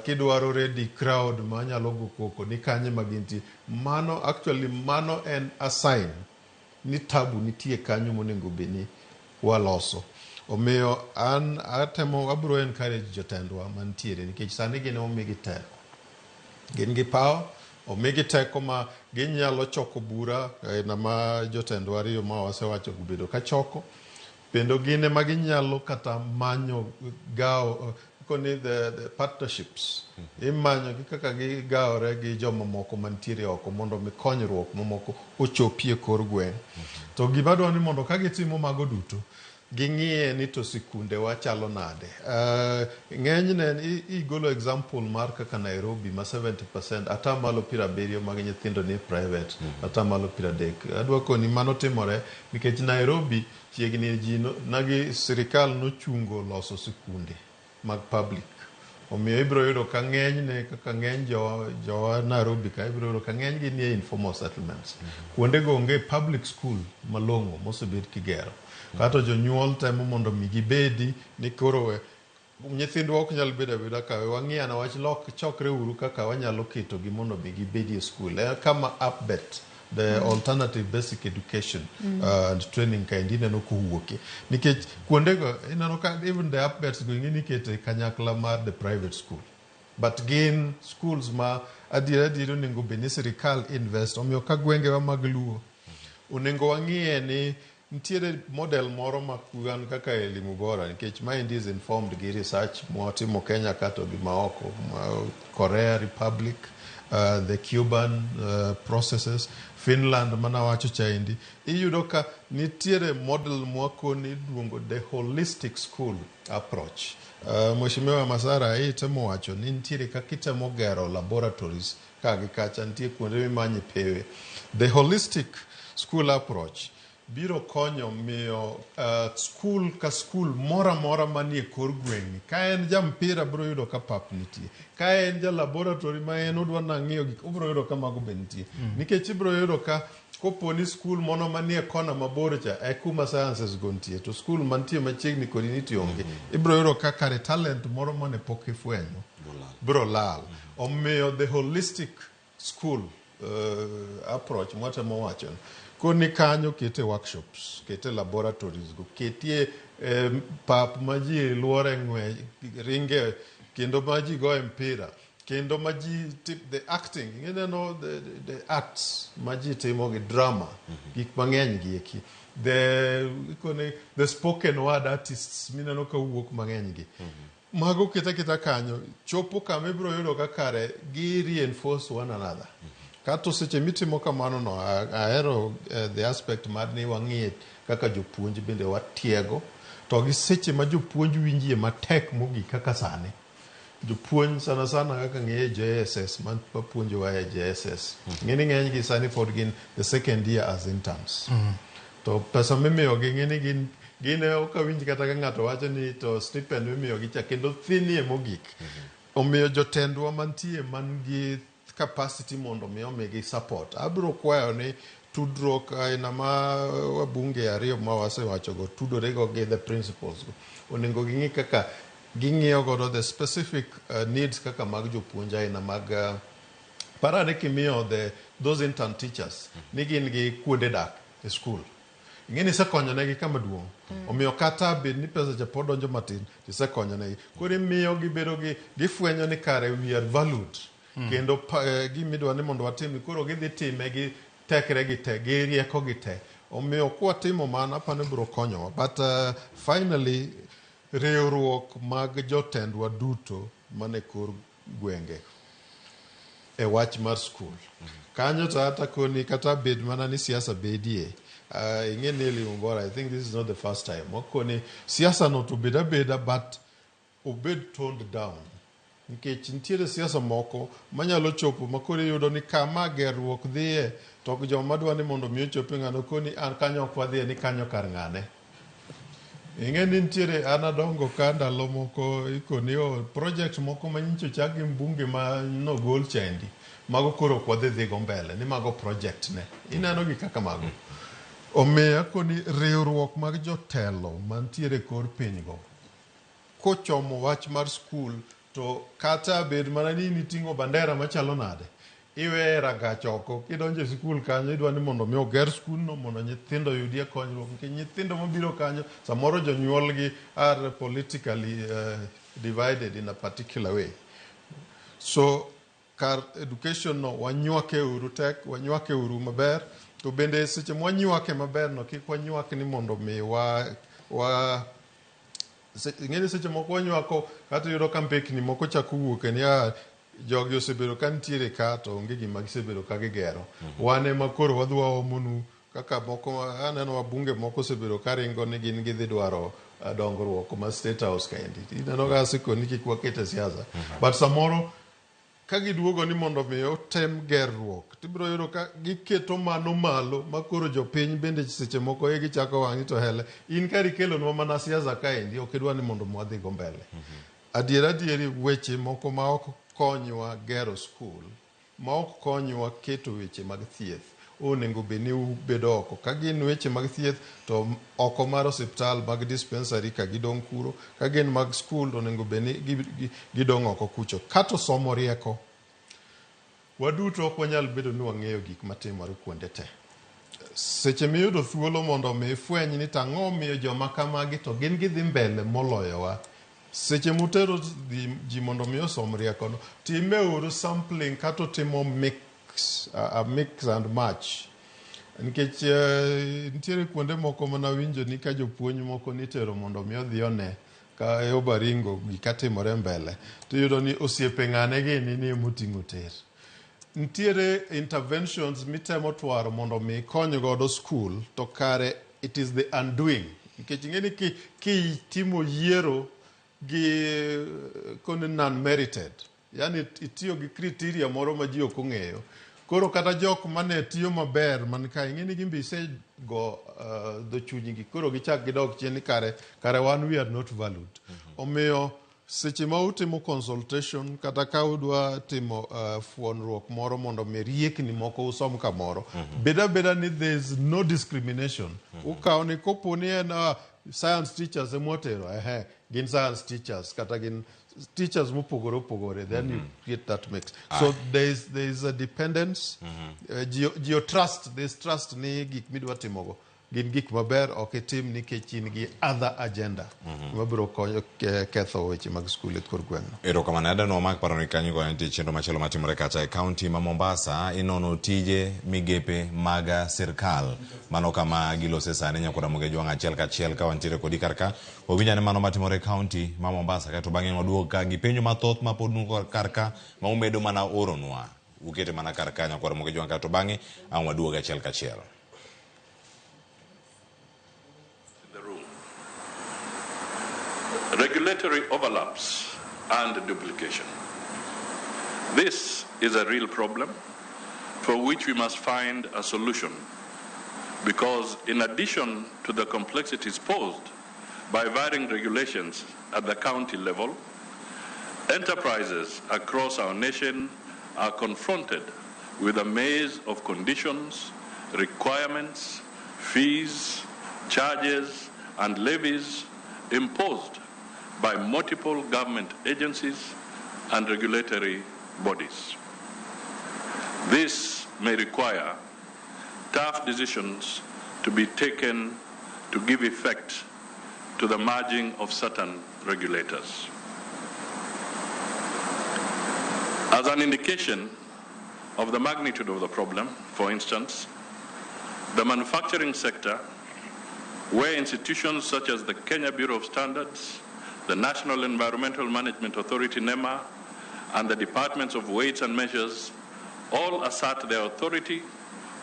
kidwaro ready crowd ma nyalo go koko ni kanye maginti. Mano actually mano en a sign ni tabu nitie kanyo monego beni waloso. Omiyo an atemo abro encourage jotendwa mantiere nikech sani gin omigi teko. Gin gi power, omigi teko ma ginyalo choko bura na ma jotendwa ariyo ma wasewacho gubedo ka choko. Bendo gine ma ginyalo kata manyo gawo koni the partnerships. Imanyo gi kaka gigawore gi joma moko mantiere oko mondo mi konyruok mamoko ochopie kor gweng'. To gima dwani mondo ka gitimo mago duto ging'iye ni to sikunde wachalo nade. Ng'enyne igolo example mar kaka Nairobi ma 70% atamalo 70 mag nyithindo ni private, atamalo 30. Adwa koni mano timore nikech Nairobi chiegni ji nagi sirikal nochungo loso sikunde mag public. omiyo ibiro yudo ka ng'eny ne kaka ng'eny jowa Nairobi ka ibiro yudo ka ng'eny gi nie informal settlements. Kuonde go onge public school malong'o mosebed kigero. Kata jonyuol temo mondo mi gibedi ni koro nyithindwa ok nyal bedo abeda ka wang'iyana wach chokre uru kaka wanyalo keto gi mondo mi gibedi e school. Kama APBET, the alternative basic education and training kind ineno kowuoke nikech kuonde go ineno ka even the APBETs go ing'eni kete kanyakla mar the private school, but gin schools ma adier onego bed ni sirikal invest. Omiyo ka gwengewa mag Luo onego wang'iye ni nitiere model moro ma kuan kaka elimu bora, nikech mind is informed gi research mwatimo Kenya kata gi maoko, Korea Republic, the Cuban processes, Finland mana wacho chaindi, iyudo ka nitiere model mwakoni luongo the holistic school approach. Mheshimiwa Masara temo wacho ni nitiere kakitemo gero laboratories kagi kacha, nitie kuonde mimanye pewe. The holistic school approach biro konyo miyo school ka school mora mora manie kor gweng', ka en ja mpira biro yudo ka pap nitie, ka en ja laboratory ma en odwa nang'iyo gik obiro yudo ka mago be nitie. Nikech ibiro yudo ka koponi school mono manie kona mabor cha kuma sciences go nitie, to school mantie machiegni kodi nitie onge, ibiro yudo ka kare talent moro mane pok ifwenyo biro lal. Omiyo the holistic school approach mwatemo wacho koni kanyo kete workshops, kete laboratories go, ketie pap ma ji luore ng'we ringe, kendo ma ji goye mpira, kendo ma ji the acting, the arts ma ji timo gi drama, gik mang'eny gi eki, the spoken word artists mineno ka wuok mang'eny gi. Mago kita kanyo chopo kama ibiro yudo ka kare gi reinforce one another. Kato seche mitimo kamano no, ahero the aspect mar ni wang'iye kaka jopuonj bende watiego, to gi seche ma jopuonj winjie matek mogik kaka sani. Jopuonj sana kaka ng'eye JSS, man papuonjo wa JSS. Ng'eni ng'eny gi sani pod gin the second year as interns. To pesa mimiyo gi ng'eni gin ok awinj kata ka ng'ato wacho ni to stipend mimiyo gi cha kendo thinie mogik. Omiyo jotendwa mantie man gi capacity mondo mi omigi support. Abiro kwayo ni tudruok aina ma wabunge ariyo ma wasewacho go tudore go gi the principals go. Onego ging'i kaka ging'iyo godo the specific needs kaka mag jopuonj aina mag parane kimiyo those intern teachers ni gin gi kuonde dak e school. Ing'eni sekonyonegi kama duong'. Omiyo kata bed ni pesa cha pod donjo matin, tisekonyonegi. Koro imiyo gibedo gifwenyo ni kare we are valued. Kendo gimidwa ni mondo watim, koro gidhi time gi tekre gi te, gi rieko gi te. Omiyo kwatimo mana apani biro konyowa. But finally, riwruok mag jotendwa duto mane kor gwenge e wach mar school. Kanyo to hata koni kata bed mana ni siasa bedie. Ing'eni elimu bora, I think this is not the first time. Okoni siasa no to beda but obed toned down. Nikech nitiere siasa moko manyalo chopo makoro yudo ni kama gerruok dhiye to joma dwa ni mondo mi ochope ng'ano koni an kanyo ok wadhiye ni kanyo kar ng'ane. Ing'eni nitiere an adongo ka ndalo moko ikoni project moko manyicho chak gi mbunge ma nogol chendi mago koro ok wadhi go mbele ni mago project ne ineno gi kaka mago. Omiyo koni riwruok mag jotelo mantiere kor piny go kochomo wach mar school, to kata bed mana ni niting'o bandera machalo nade, iwe ragach oko kidonjo e skul kanyo idwa ni mondo mi oger skul no mondo nyithindo yudie konyruok, nikech nyithindo mabiro kanyo samoro jonyuolgi are politically divided in a particular way. So kar education no wanyuake uru tek, wanyuake uru maber, to bende seche mwanyuake maber no kik wanyuak ni mondo mi ng'eni seche moko wanyuako kata yudo ka mpekni moko chako wuok ni jogi osebedo ka nitiere ka to onge gima gisebedo ka gigero. Wan ema koro wadhi waomonu kaka moko aneno wabunge moko osebedo ka ringo ni gin gidhi dwaro dongruok ma State House kaendi. Ineno ka siko ni kik wakete siasa. But samoro ka giduogo ni mondo mi otem gerruok, tibiro yudo ka giketo mano malo makoro jopiny bende seche moko gichako wang'i to hele in kari kelo nwa mana siasa kaendi ok idwa ni mondo mwadhi go mbele. adieri weche moko ma ok konywa gero skul, ma ok konywa keto weche mag thieth, onego bed ni ubedo oko. Ka gin weche mag thieth to oko mar osiptal mag dispensary ka gidong' kuro, ka gin mag skul to onego bed ni gidong' oko kucho. Kato somo rieko, waduto ok wanyal bedo ni wang'eyo gik matimore kuonde te. Seche miyudo thuolo mondo mi ifweny ni tang'o miyo joma kamagi to gin gidhi mbele moloyowa. Seche mutero ji mondo mi osom riekono, timeuru sampling kato timo mix and match. Nikech nitiere kuonde moko mana winjo ni ka jopuonj moko nitero mondo mi odhi one ka obaringo gika timore mbele, tiyudo ni osiepe ng'ane gini ni moting'o ter. Nitiere interventions mitemo twaro mondo mi kony godo school, to kare it is the undoing. Nikech ing'eni kitimo yiero gi kone non-merited, yani itiyo gi criteria moro ma ji ok ong'eyo. Koro kata jok mane tiyo maber man ka ing'eni gimbi go dho chunygi, koro gichak gidok chien ni kare wan we are not valued. Omiyo seche ma utimo consultation kata ka udwa timo fuonruok moro mondo mi riekni moko usom kamoro, beda ni there is no discrimination. Ukaw ni kopo ni en science teachers emotero, gin science teachers kata gin teachers mopogore, then you get that mix. So there is a dependence, trust, there's trust ni gik midwa timogo gin gik maber, ok itim nikech in gi other agenda mabiro konyo ketho weche mag skul e kor gweng'no. Erokamano adano mak paro ni kanyo go nitie chenro machielo matimore kacha e kaunti ma Mombasa, inono tije migepe mag sirkal mano kama gilose sani nyakora moge jwang' achiel kachiel ka wantiere kodi karka owinjane mano matimore e kaunti ma Mombasa, kato bang'e waduog ka gi penjo mathoth mapod nuko karka ma umedo mana oronwa ukete mana karka nyakora moge jwang' kato bang'e ang' waduog achiel kachiel. Regulatory overlaps and duplication. This is a real problem for which we must find a solution, because in addition to the complexities posed by varying regulations at the county level, enterprises across our nation are confronted with a maze of conditions, requirements, fees, charges, and levies imposed by multiple government agencies and regulatory bodies. This may require tough decisions to be taken to give effect to the merging of certain regulators. As an indication of the magnitude of the problem, for instance, the manufacturing sector, where institutions such as the Kenya Bureau of Standards, the National Environmental Management Authority, NEMA, and the Departments of Weights and Measures all assert their authority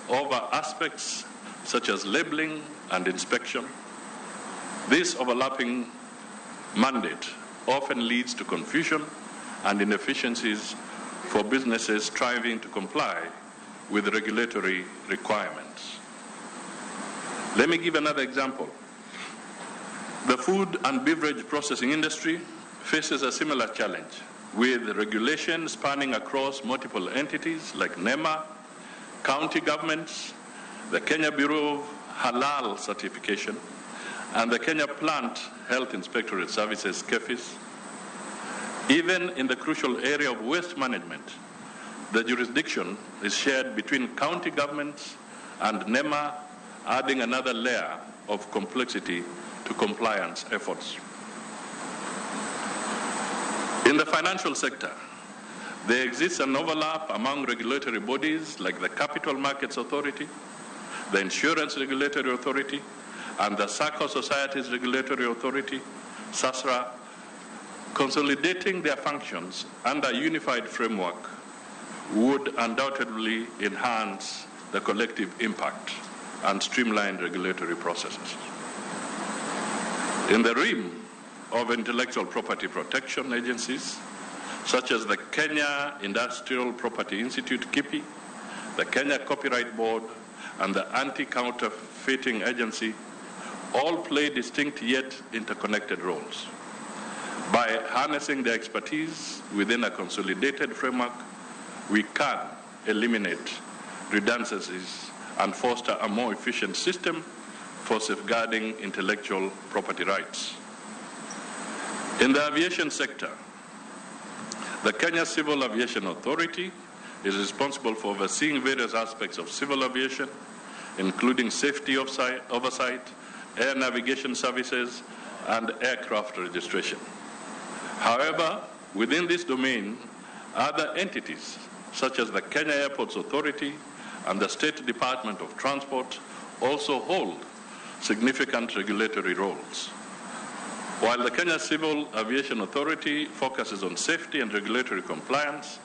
over aspects such as labeling and inspection. This overlapping mandate often leads to confusion and inefficiencies for businesses striving to comply with regulatory requirements. Let me give another example. The food and beverage processing industry faces a similar challenge, with regulation spanning across multiple entities like NEMA, county governments, the Kenya Bureau of Halal Certification, and the Kenya Plant Health Inspectorate Services, KEFIS. Even in the crucial area of waste management, the jurisdiction is shared between county governments and NEMA, adding another layer of complexity to compliance efforts. In the financial sector, there exists an overlap among regulatory bodies like the Capital Markets Authority, the Insurance Regulatory Authority, and the Circle Societies Regulatory Authority, SASRA. Consolidating their functions under a unified framework would undoubtedly enhance the collective impact and streamline regulatory processes. In the realm of intellectual property protection agencies, such as the Kenya Industrial Property Institute, KIPI, the Kenya Copyright Board, and the Anti-Counterfeiting Agency, all play distinct yet interconnected roles. By harnessing their expertise within a consolidated framework, we can eliminate redundancies and foster a more efficient system for safeguarding intellectual property rights. In the aviation sector, the Kenya Civil Aviation Authority is responsible for overseeing various aspects of civil aviation, including safety oversight, air navigation services, and aircraft registration. However, within this domain, other entities, such as the Kenya Airports Authority and the State Department of Transport, also hold significant regulatory roles. While the Kenya Civil Aviation Authority focuses on safety and regulatory compliance,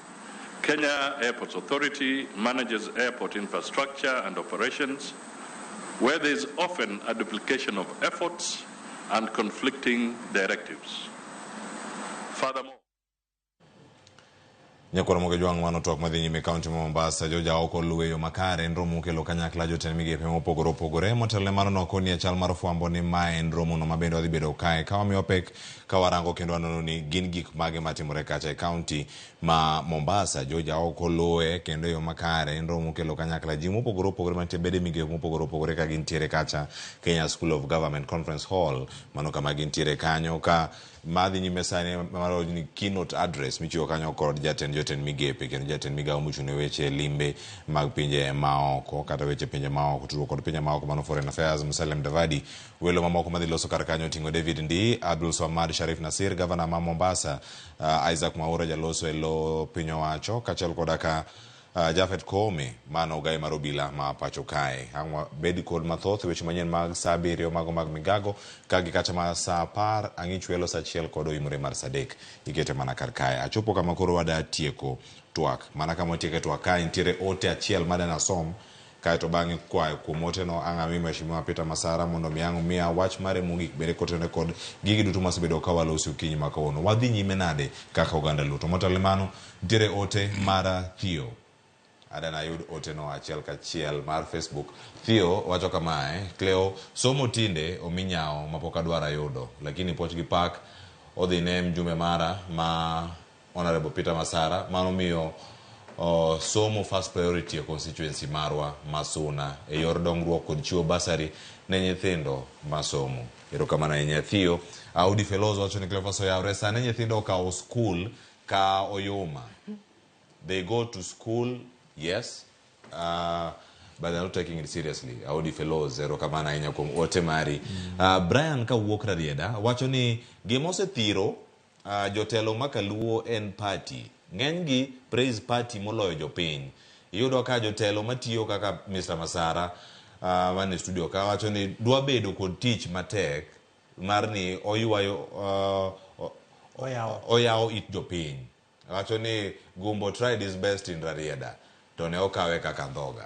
Kenya Airports Authority manages airport infrastructure and operations, where there is often a duplication of efforts and conflicting directives. Furthermore, Nyakwara Moge Jwang mano tok madhi nyime kaunti ma Mombasa joja oko luwe yo makare nromo kelo kanyakla jotend migepe mopogore opogore motelo mano nokoni e chal mar fwambo ni mae nromo no mabende odhi bedo kae ka wamiyo pek ka warango kendo anono ni gin gik mage matimore kacha e kaunti ma Mombasa joja oko luwe kendo yo makare nromo kelo kanyakla ji mopogore opogore mantie bede migepe mopogore opogore ka gintiere kacha Kenya School of Government Conference Hall mano kama gintiere kanyo ka madhi nyime sani maro ni keynote address michiwo kanyo kod jotend migepe kendo jatend migawo mochune weche limbe mag pinje maoko kata weche pinje maoko tudruok kod pinje maoko mano Foreign Affairs Musalem Davadi welo mamoko madhi loso kar kanyo tingo David Ndi Abdul Swamad Sharif Nasir Governor ma Mombasa Isaac Mwaura jaloso elo piny owacho kachel kodaka Jafet Kome mano gai marobila ma pacho kae angwa bedi kod mathoth weche manyen mag saa 7 mago mag migago kagi kata ma saa 10 angichwelo saa 1 kod imre mar sadek ikete mana kar kae achopo kama koro wada tieko twak mana kama tieke twak kae ntiere ote achiel madana som kae to bangi kwayo kumote no anga mimi mheshimiwa Peter Masara mondo miangu mia watch mare mugik bere kotene kod gigi duto masebedo kawalosi ukinyi makawono wadhi nyime nade kaka oganda luto motalemano ntiere ote mara Theo adana yud oteno achiel kachiel mar Facebook Theo wacho kamae Cleo somo tinde ominyao mapoka dwara yudo lakini poch gi pak odhi ne mjumbe mara ma Honorable Peter Masara mano miyo somo first priority constituency marwa Masuna e yor dongruok kod chiwo basari ne nyithindo masomo erokamano e Theo Audi Fellows wacho ni Cleo Soyawre sane nyithindo ka school ka oyuma they go to school. Yes, but they're not taking it seriously. Audi Fellows, erokamana inya kum ote mari. Brian ka wuok Rarieda, wacho ni gimose thiro jotelo ma Kaluo en party. Ng'enygi praise party moloyo jopiny. Iyudo ka jotelo matiyo kaka Mr. Masara mane studio ka wacho ni dwa bedo kod tich matek mar ni oyuayo oyawo it jopiny. Wacho ni Gumbo tried his best in Rarieda. To ne okawe kaka dhoga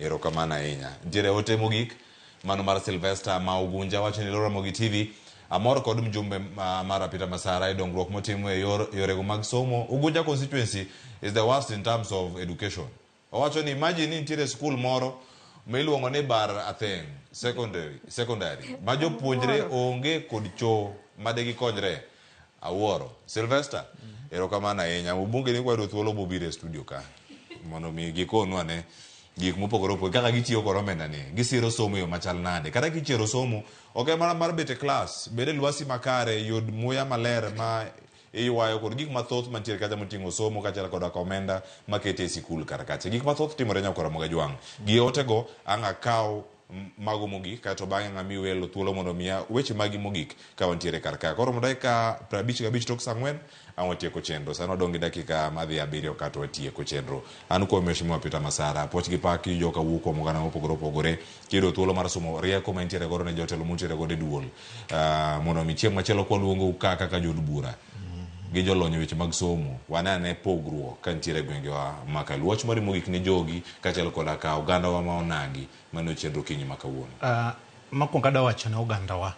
erokamana ahinya ntiere ote mogik mano mar Sylvester ma Ugunja wacho ni Ramogi TV amor kod mjumbe mar Peter Masara dongruok motimo e yorego mag somo Ugunja constituency is the worst in terms of education wacho ni imagine ni ntiere school moro miluongo ni Bar Atheng secondary ma jopuonjre onge kod cho madegi konyre awuoro Sylvester erokamana ahinya ubunge ni kwado thuolo bobire studio ka mono mi gikonu ane gik mopogore opogore kaka gitiyo kod omenda ni gisiro somo yo machal nade kata kichiero somo ok mana mar bete class bede lwasi makare yud muya maler ma iywayo kod gik mathoth mantiere kacha moting'o somo kachal kod omenda makete e sikul kar kacha gik mathoth timore Nyakwara Moge Jwang gi otego anga kaw mago mogik kato bang'e ng'ami welo thuolo mondo miya weche magi mogik ka wantiere kar ka koro mondo ka 55 tok saa 4 an watieko chenro sano dongi dakika madhi 7 kato watieko chenro an kuom mheshimiwa Peter Masara poch gi pak jo ka wuok kuom oganda mopogore opogore kido thuolo mar somo rieko ma ntiere godo ne jotelo muntiere godo e duol mondo mi chieng' machielo kwaluongo kaka jod bura gi jolony weche mag somo wanane pogruok ka ntiere gwengewa ma Kaluo wach mari mogik ni jogi kachel koda ka oganda wa ma onagi mano chenro kinyi makawuono makwongo adwa wacho ne oganda wa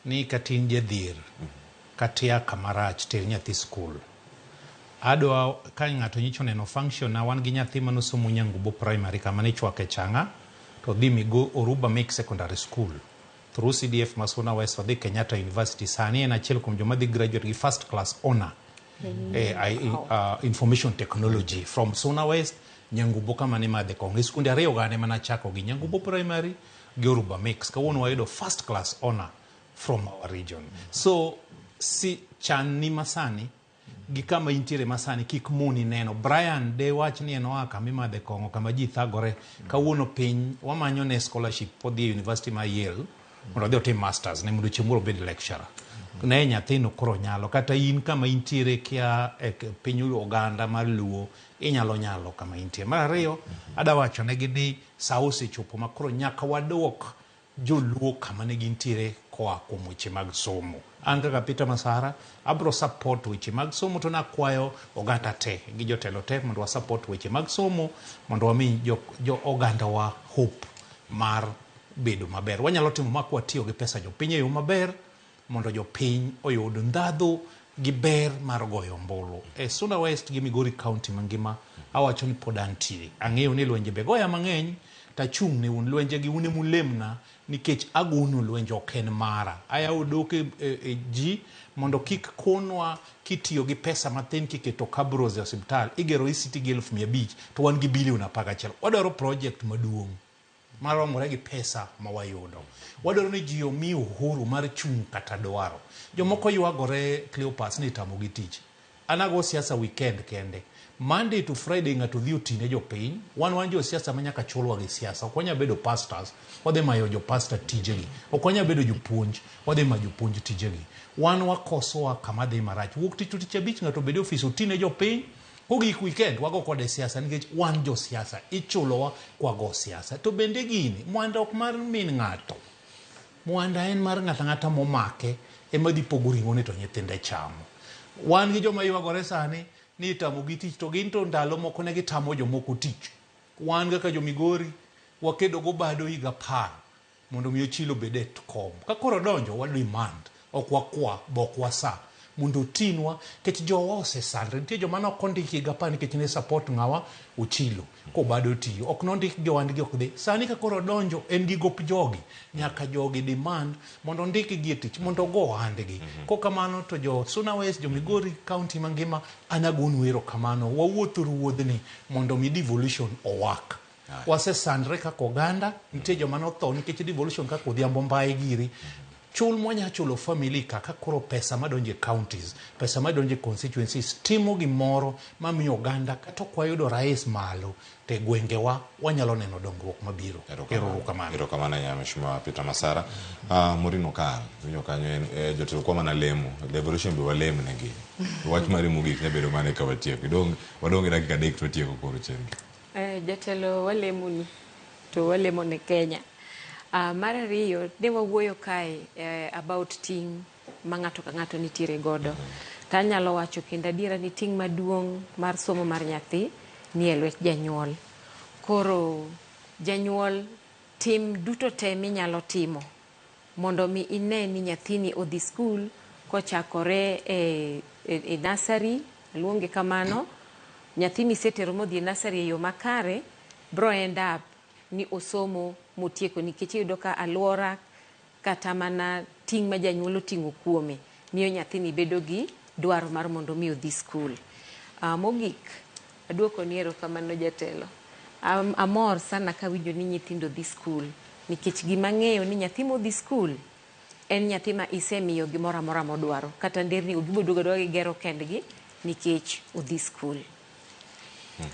ni katin jadhier katia kamarach ter nyathi skul adwa ka ng'ato nyicho neno function na wan gi nyathi manosomo Nyangubo primary kama ne chwake changa to dhi migo Oruba Make Secondary School through CDF Masuna West odhi Kenyatta University sani en achiel kuom joma dhi graduate gi first class honor information technology from Suna West Nyangubo kama ne madhe kong skunde ariyo gane mana chako gi Nyangubo primary gi Oruba mix kawuono wayudo first class honor from our region. So si chan ni masani gi kama intiere masani kik muni neno. Brian de wach ni en oa kama imadhe kong'o kama ji thagore kawuono piny wamanyo ne scholarship podhi e University ma Yale mondo odhi otim masters ne mondo chieng' bed lecturer. Ne nyathino koro nyalo kata in kama intiere kia e piny Uganda mar Luo inyalo kama intiere. Mar ariyo adawacho ne ni sa osechopo ma koro nyaka wadwok joluo kama ne gintiere koa kuom weche mag somo. An kaka Peter Masara abro support weche mag somo to nakwayo oganda te gi jotelo te mondo wa support weche mag somo mondo wami jo oganda wa hope mar bedo maber. Wanyalo timo makwa tiyo gi pesa jopiny e yo maber mondo jopiny oyud ndhadhu gi ber mar goyo ombulu. E Suna West gi Migori County mangima awacho ni pod antie. Ang'eyo ni lwenje be goya mang'eny tachung' ne un lwenje gi une mulemna nikech agono lwenje ok en mara. Aya odok e ji mondo kik konwa kitiyo gi pesa mathin kiketo kabros e osiptal igero ICT gi 1,500 to wan gi bilion 11. Wadwaro project maduong' maromore gi pesa ma wayudo. Wadwaro ni ji omi uhuru mar chung' kata dwaro. Jomoko ywagore Cleopas ni tamo gi tich. Anago siasa weekend kende. Monday to Friday ng'ato dhi otine jopiny. Wan jo siasa manyaka chulwa gi siasa. Ok wanya bedo pastors, wadhi mayo jo pastor tijegi. Ok wanya bedo jopuonj, wadhi mayo jopuonj tijegi. Wan wakosowa kama dhi marach. Wuok tich to tich abich ng'ato bedo ofis otine jopiny. Kogik weekend wago kode siasa nikech wan jo siasa. Ichulowa kwa go siasa. To bende gini, mwanda ok mar min ng'ato. Mwanda en mar ng'ata momake ema dhi pogo ring'o to nyithinde chamo. Wan gi joma ywagore sani ni tamo gi tich to gin to ndalo moko ne gitamo jomoko tich. Wan kaka jo Migori wakedo go bado higa 10 mondo miyo chilo bede kom. Ka koro donjo wa demand ok wakwa bok wasa mondo tinwa kech jowa osesandre. Nitie joma nok ondiki higa 10 nikech ne support ng'awa uchilo ko bado tiyo. Ok nondik jowandgi ok dhi. Sani ka koro donjo en gi gop jogi nyaka jogi demand mondo ndiki gi tich mondo go handgi. Ko kamano to jo Suna West jo Migori County mangima anagonu ero kamano wawuotho ruodhni mondo mi devolution owak. Wasesandre kaka oganda nitie joma notho nikech devolution kaka odhiambo mbaye giri. Chul mwanya chulo family kaka koro pesa madonje counties, pesa madonje constituencies, timo gimoro mamiyo oganda kata kwayudo rais malo te gwengewa wanyalo neno dongruok mabiro. Ero kamano ya Mheshimiwa Peter Masara. Murino Kal, winyo kanyo jotelo kwa mana lemo, devolution be walemo negi. Wach mari mugik ne bedo mane ka watieko. Wadonge dakika 3 to watieko koro chengi. Jotelo walemuni to walemo ne Kenya. Mar ariyo ne wawuoyo kae about ting' ma ng'ato ka ng'ato nitiere godo. Tanyalo wacho kendo adiera ni ting' maduong' mar somo mar nyathi ni e lwet janyuol. Koro janyuol tim duto te minyalo timo mondo mi ine ni nyathini odhi skul kochakore e nursery luonge kamano. Nyathini setero modhi e nursery e yo makare bro end up ni osomo motieko nikech iyudo ka alwora kata mana ting' ma janyuol oting'o kuome miyo nyathini bedo gi dwaro mar mondo mi odhi skul. Mogik aduoko ni erokamano jatelo. Amor sana kawinjo ni nyithindo dhi skul nikech gima ng'eyo ni nyathi modhi skul en nyathi ma isemiyo gimoro amora modwaro kata nderni giboduogo gigero kendgi nikech odhi skul.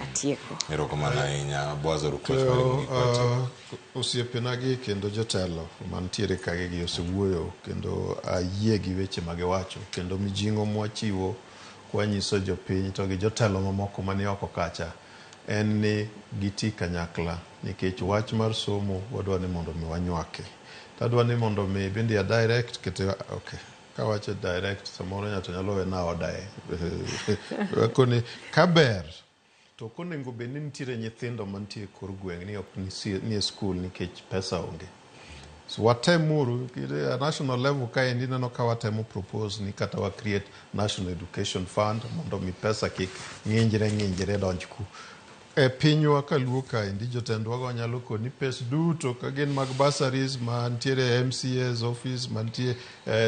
Atieko. Erokamano ahinya Bwazo Rukwach. Osiepena kendo jotelo mantiere kage gi osewuoyo kendo ayie gi weche magiwacho kendo mijing'o mwachiwo kwanyiso jopiny to gi jotelo mamoko mani oko kacha en ni giti kanyakla nikech wach mar somo wadwa ni mondo mi wanywake. Tadwa ni mondo mi bende ya direct kete okay. Kawacho direct samoro nyato nyalo wena odae. Koni kaber to konego be ni nitiere nyithindo mantie kor gweng' ni ok ni e skul nikech pesa onge. So watemuru a national level ka endi neno ka watemo propose ni kata wa create National Education Fund mondo mi pesa kik ng'injre donj ku. e pinywa Kaluo kaendi jotendwa go nyalo koni pes duto ka gin mag bursaries mantiere MCA's office mantiere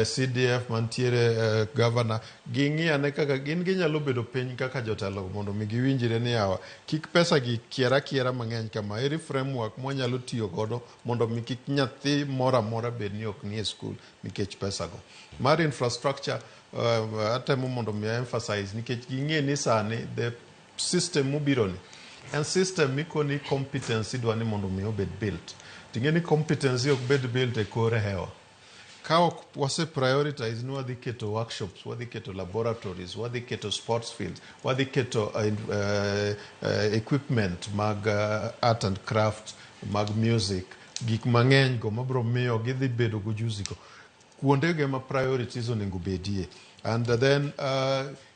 CDF mantiere governor ging'iane kaka gin ginyalo bedo piny kaka jotelo mondo mi giwinjire ni yawa kik pesa gi kiera mang'eny kama eri framework mwanyalo tiyo godo mondo mi kik nyathi mora bed ni ok ni e skul nikech pesa go mar infrastructure atemo mondo mi emphasize nikech ging'e ni sani the system mubiro ni and system mikoni competence idwani mondo mi obed built ting'e ni competence ok bed built e kore hewa ka ok wase prioritize ni wadhi keto workshops wadhi keto laboratories wadhi keto sports fields wadhi keto equipment mag art and craft mag music gik mang'eny go mabro miyo gidhi bedo go juzi go kuondege ma priorities onego bedie and then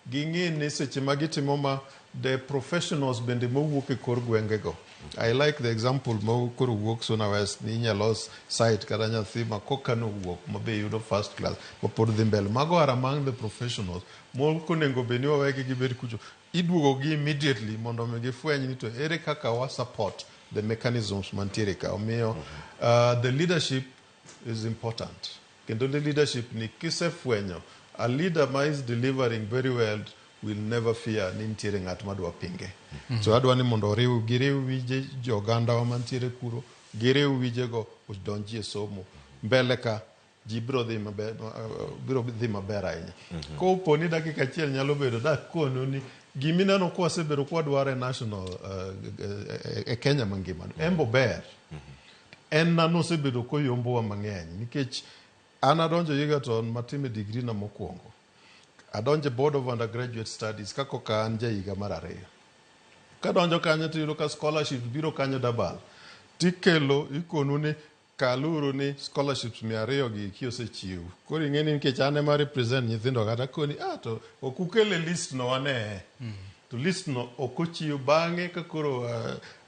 ging'e ni seche ma gitimo ma the professionals bende mowuok e kor gwenge go I like the example ma koro wuok Suna West ni nyalo site kata nyathi ma koka no wuok mabe yudo first class ma pod dhi mbele mago are among the professionals moko nego beni wawegi gibed kucho iduogo gi immediately mondo mi gifweny ni to ere kaka wa support the mechanisms mantiere ka omiyo the leadership is important kendo the leadership ni kisefwenyo a leader ma is delivering very well will never fear ni nitiere ng'at madwa pinge so adwa ni mondo giriw wije joganda wa mantiere kuro giriw wije go odonji e somo mbele ka ji biro dhi maber ahinya kopo ni dakika achiel nyalo bedo dak kono ni gimineno kwasebedo kwadware national e Kenya mangima embo ber en nanosebedo koyombowa mang'eny nikech an adonjo Egerton matime degree na mokwongo adonje board of undergraduate studies kako ka an higa mar 2 kadonjo kanyo tiyudo ka scholarship biro kanyo dabal tikelo ikonu ni kaluru ni scholarships 200 gi kiosechiw koro ing'eni nikech an ema represent nyithindo kata koni to okukele list no wane to list no okochiw bang'e ka koro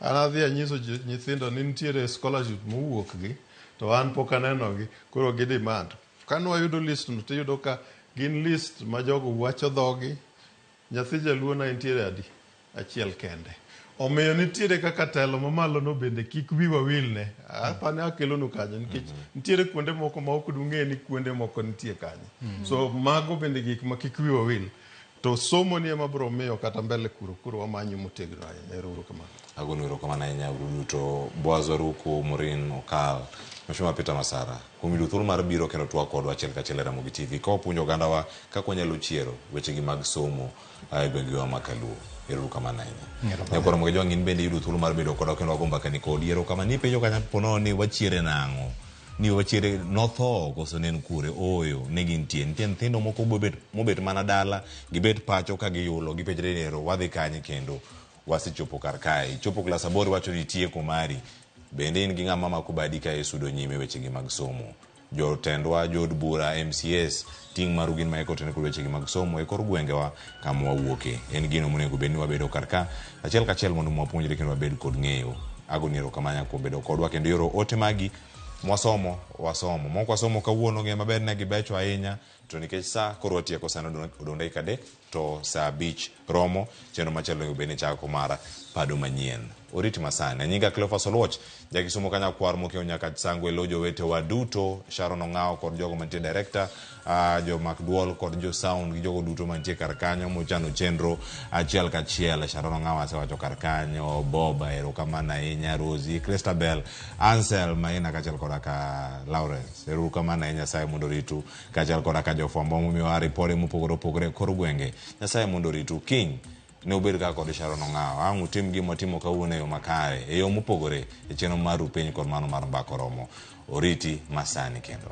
an adhi anyiso nyithindo ni nitiere scholarship mowuok gi to an pok aneno gi koro gi demand kanwa yudo list no tiyudo ka gin list ma jogo wacho dhogi nyathi jaluo na nitiere adi achiel kende omiyo nitiere kaka telo mamalo no bende kik wiwa wilne apane akelonu kanyo nikech nitiere kuonde moko ma ok dung'e ni kuonde moko nitie kanyo so mago bende gik ma kik wiwa wil to somo ni ema bro miyo kata mbele kuro wamanyo motegno ahinya ero kamano agonuro kama na nya to Boazo Ruku Morin Okal Mheshimiwa Peter Masara kumidu thuru mar biro kendo twa kodwa achiel kachiel Ramogi TV ka opunjo ganda wa kako nyalo chiero weche gi mag somo ai gwenge wa Kaluo ero kama na nya nyakoro mo jong'in bende yudo thuru mar bedo kodwa kendo agomba kani kodi ero kama ni penjo kanya pono ni wachiere nang'o ni wachiere notho koso nen kure oyo ne gintie nyithindo moko mobet mana dala gibet pacho ka giyulo gipejre nero wadhi kanye kendo wasichopo kar kae chopo klas 8 wacho ni tieko mari bende in gi ng'ama makubadi ka esudo nyime weche gi mag somo jotendwa jod bura MCS ting marugin ma ekotene kod weche gi mag somo e kor gwengewa kama wawuoke en gino monego bedni wabedo kar ka achiel kachiel mondo mwapuonjre kendo wabed kod ng'eyo agoniro kamanya ko bedo kodwa kendo yoro ote magi wasomo moko wasomo kawuono ng'e maber ne gibecho ahinya to nikech sa koro watieko sana odonde kadek to sa beach romo cheno machelo bene chako mara pado manyien oriti masana nyinga Cleophas Oluoch jakisomo kanya kwar mokeo nyaka sangwe lojo wete waduto Sharon Ong'ao kod jogo mantie director jo Macduol kod jo sound gi jogo duto mantie kar kanyo mochano chenro achiel kachiel Sharon Ong'ao asewacho kar kanyo Boba ero kama na inya Rosie Christabel Ansel maina kachiel kod ka Lawrence ero kama na inya sai mondo ritu kachiel kod ka jo fombo momiwa ripore mopogore kor gwenge nyasaye mondo ritu King ne obed ka kod Sharon Ong'ao ang utim gima timo kawuono yo makare e yo mopogore e cheno mar piny kod mano mar mbako romo oriti masani kendo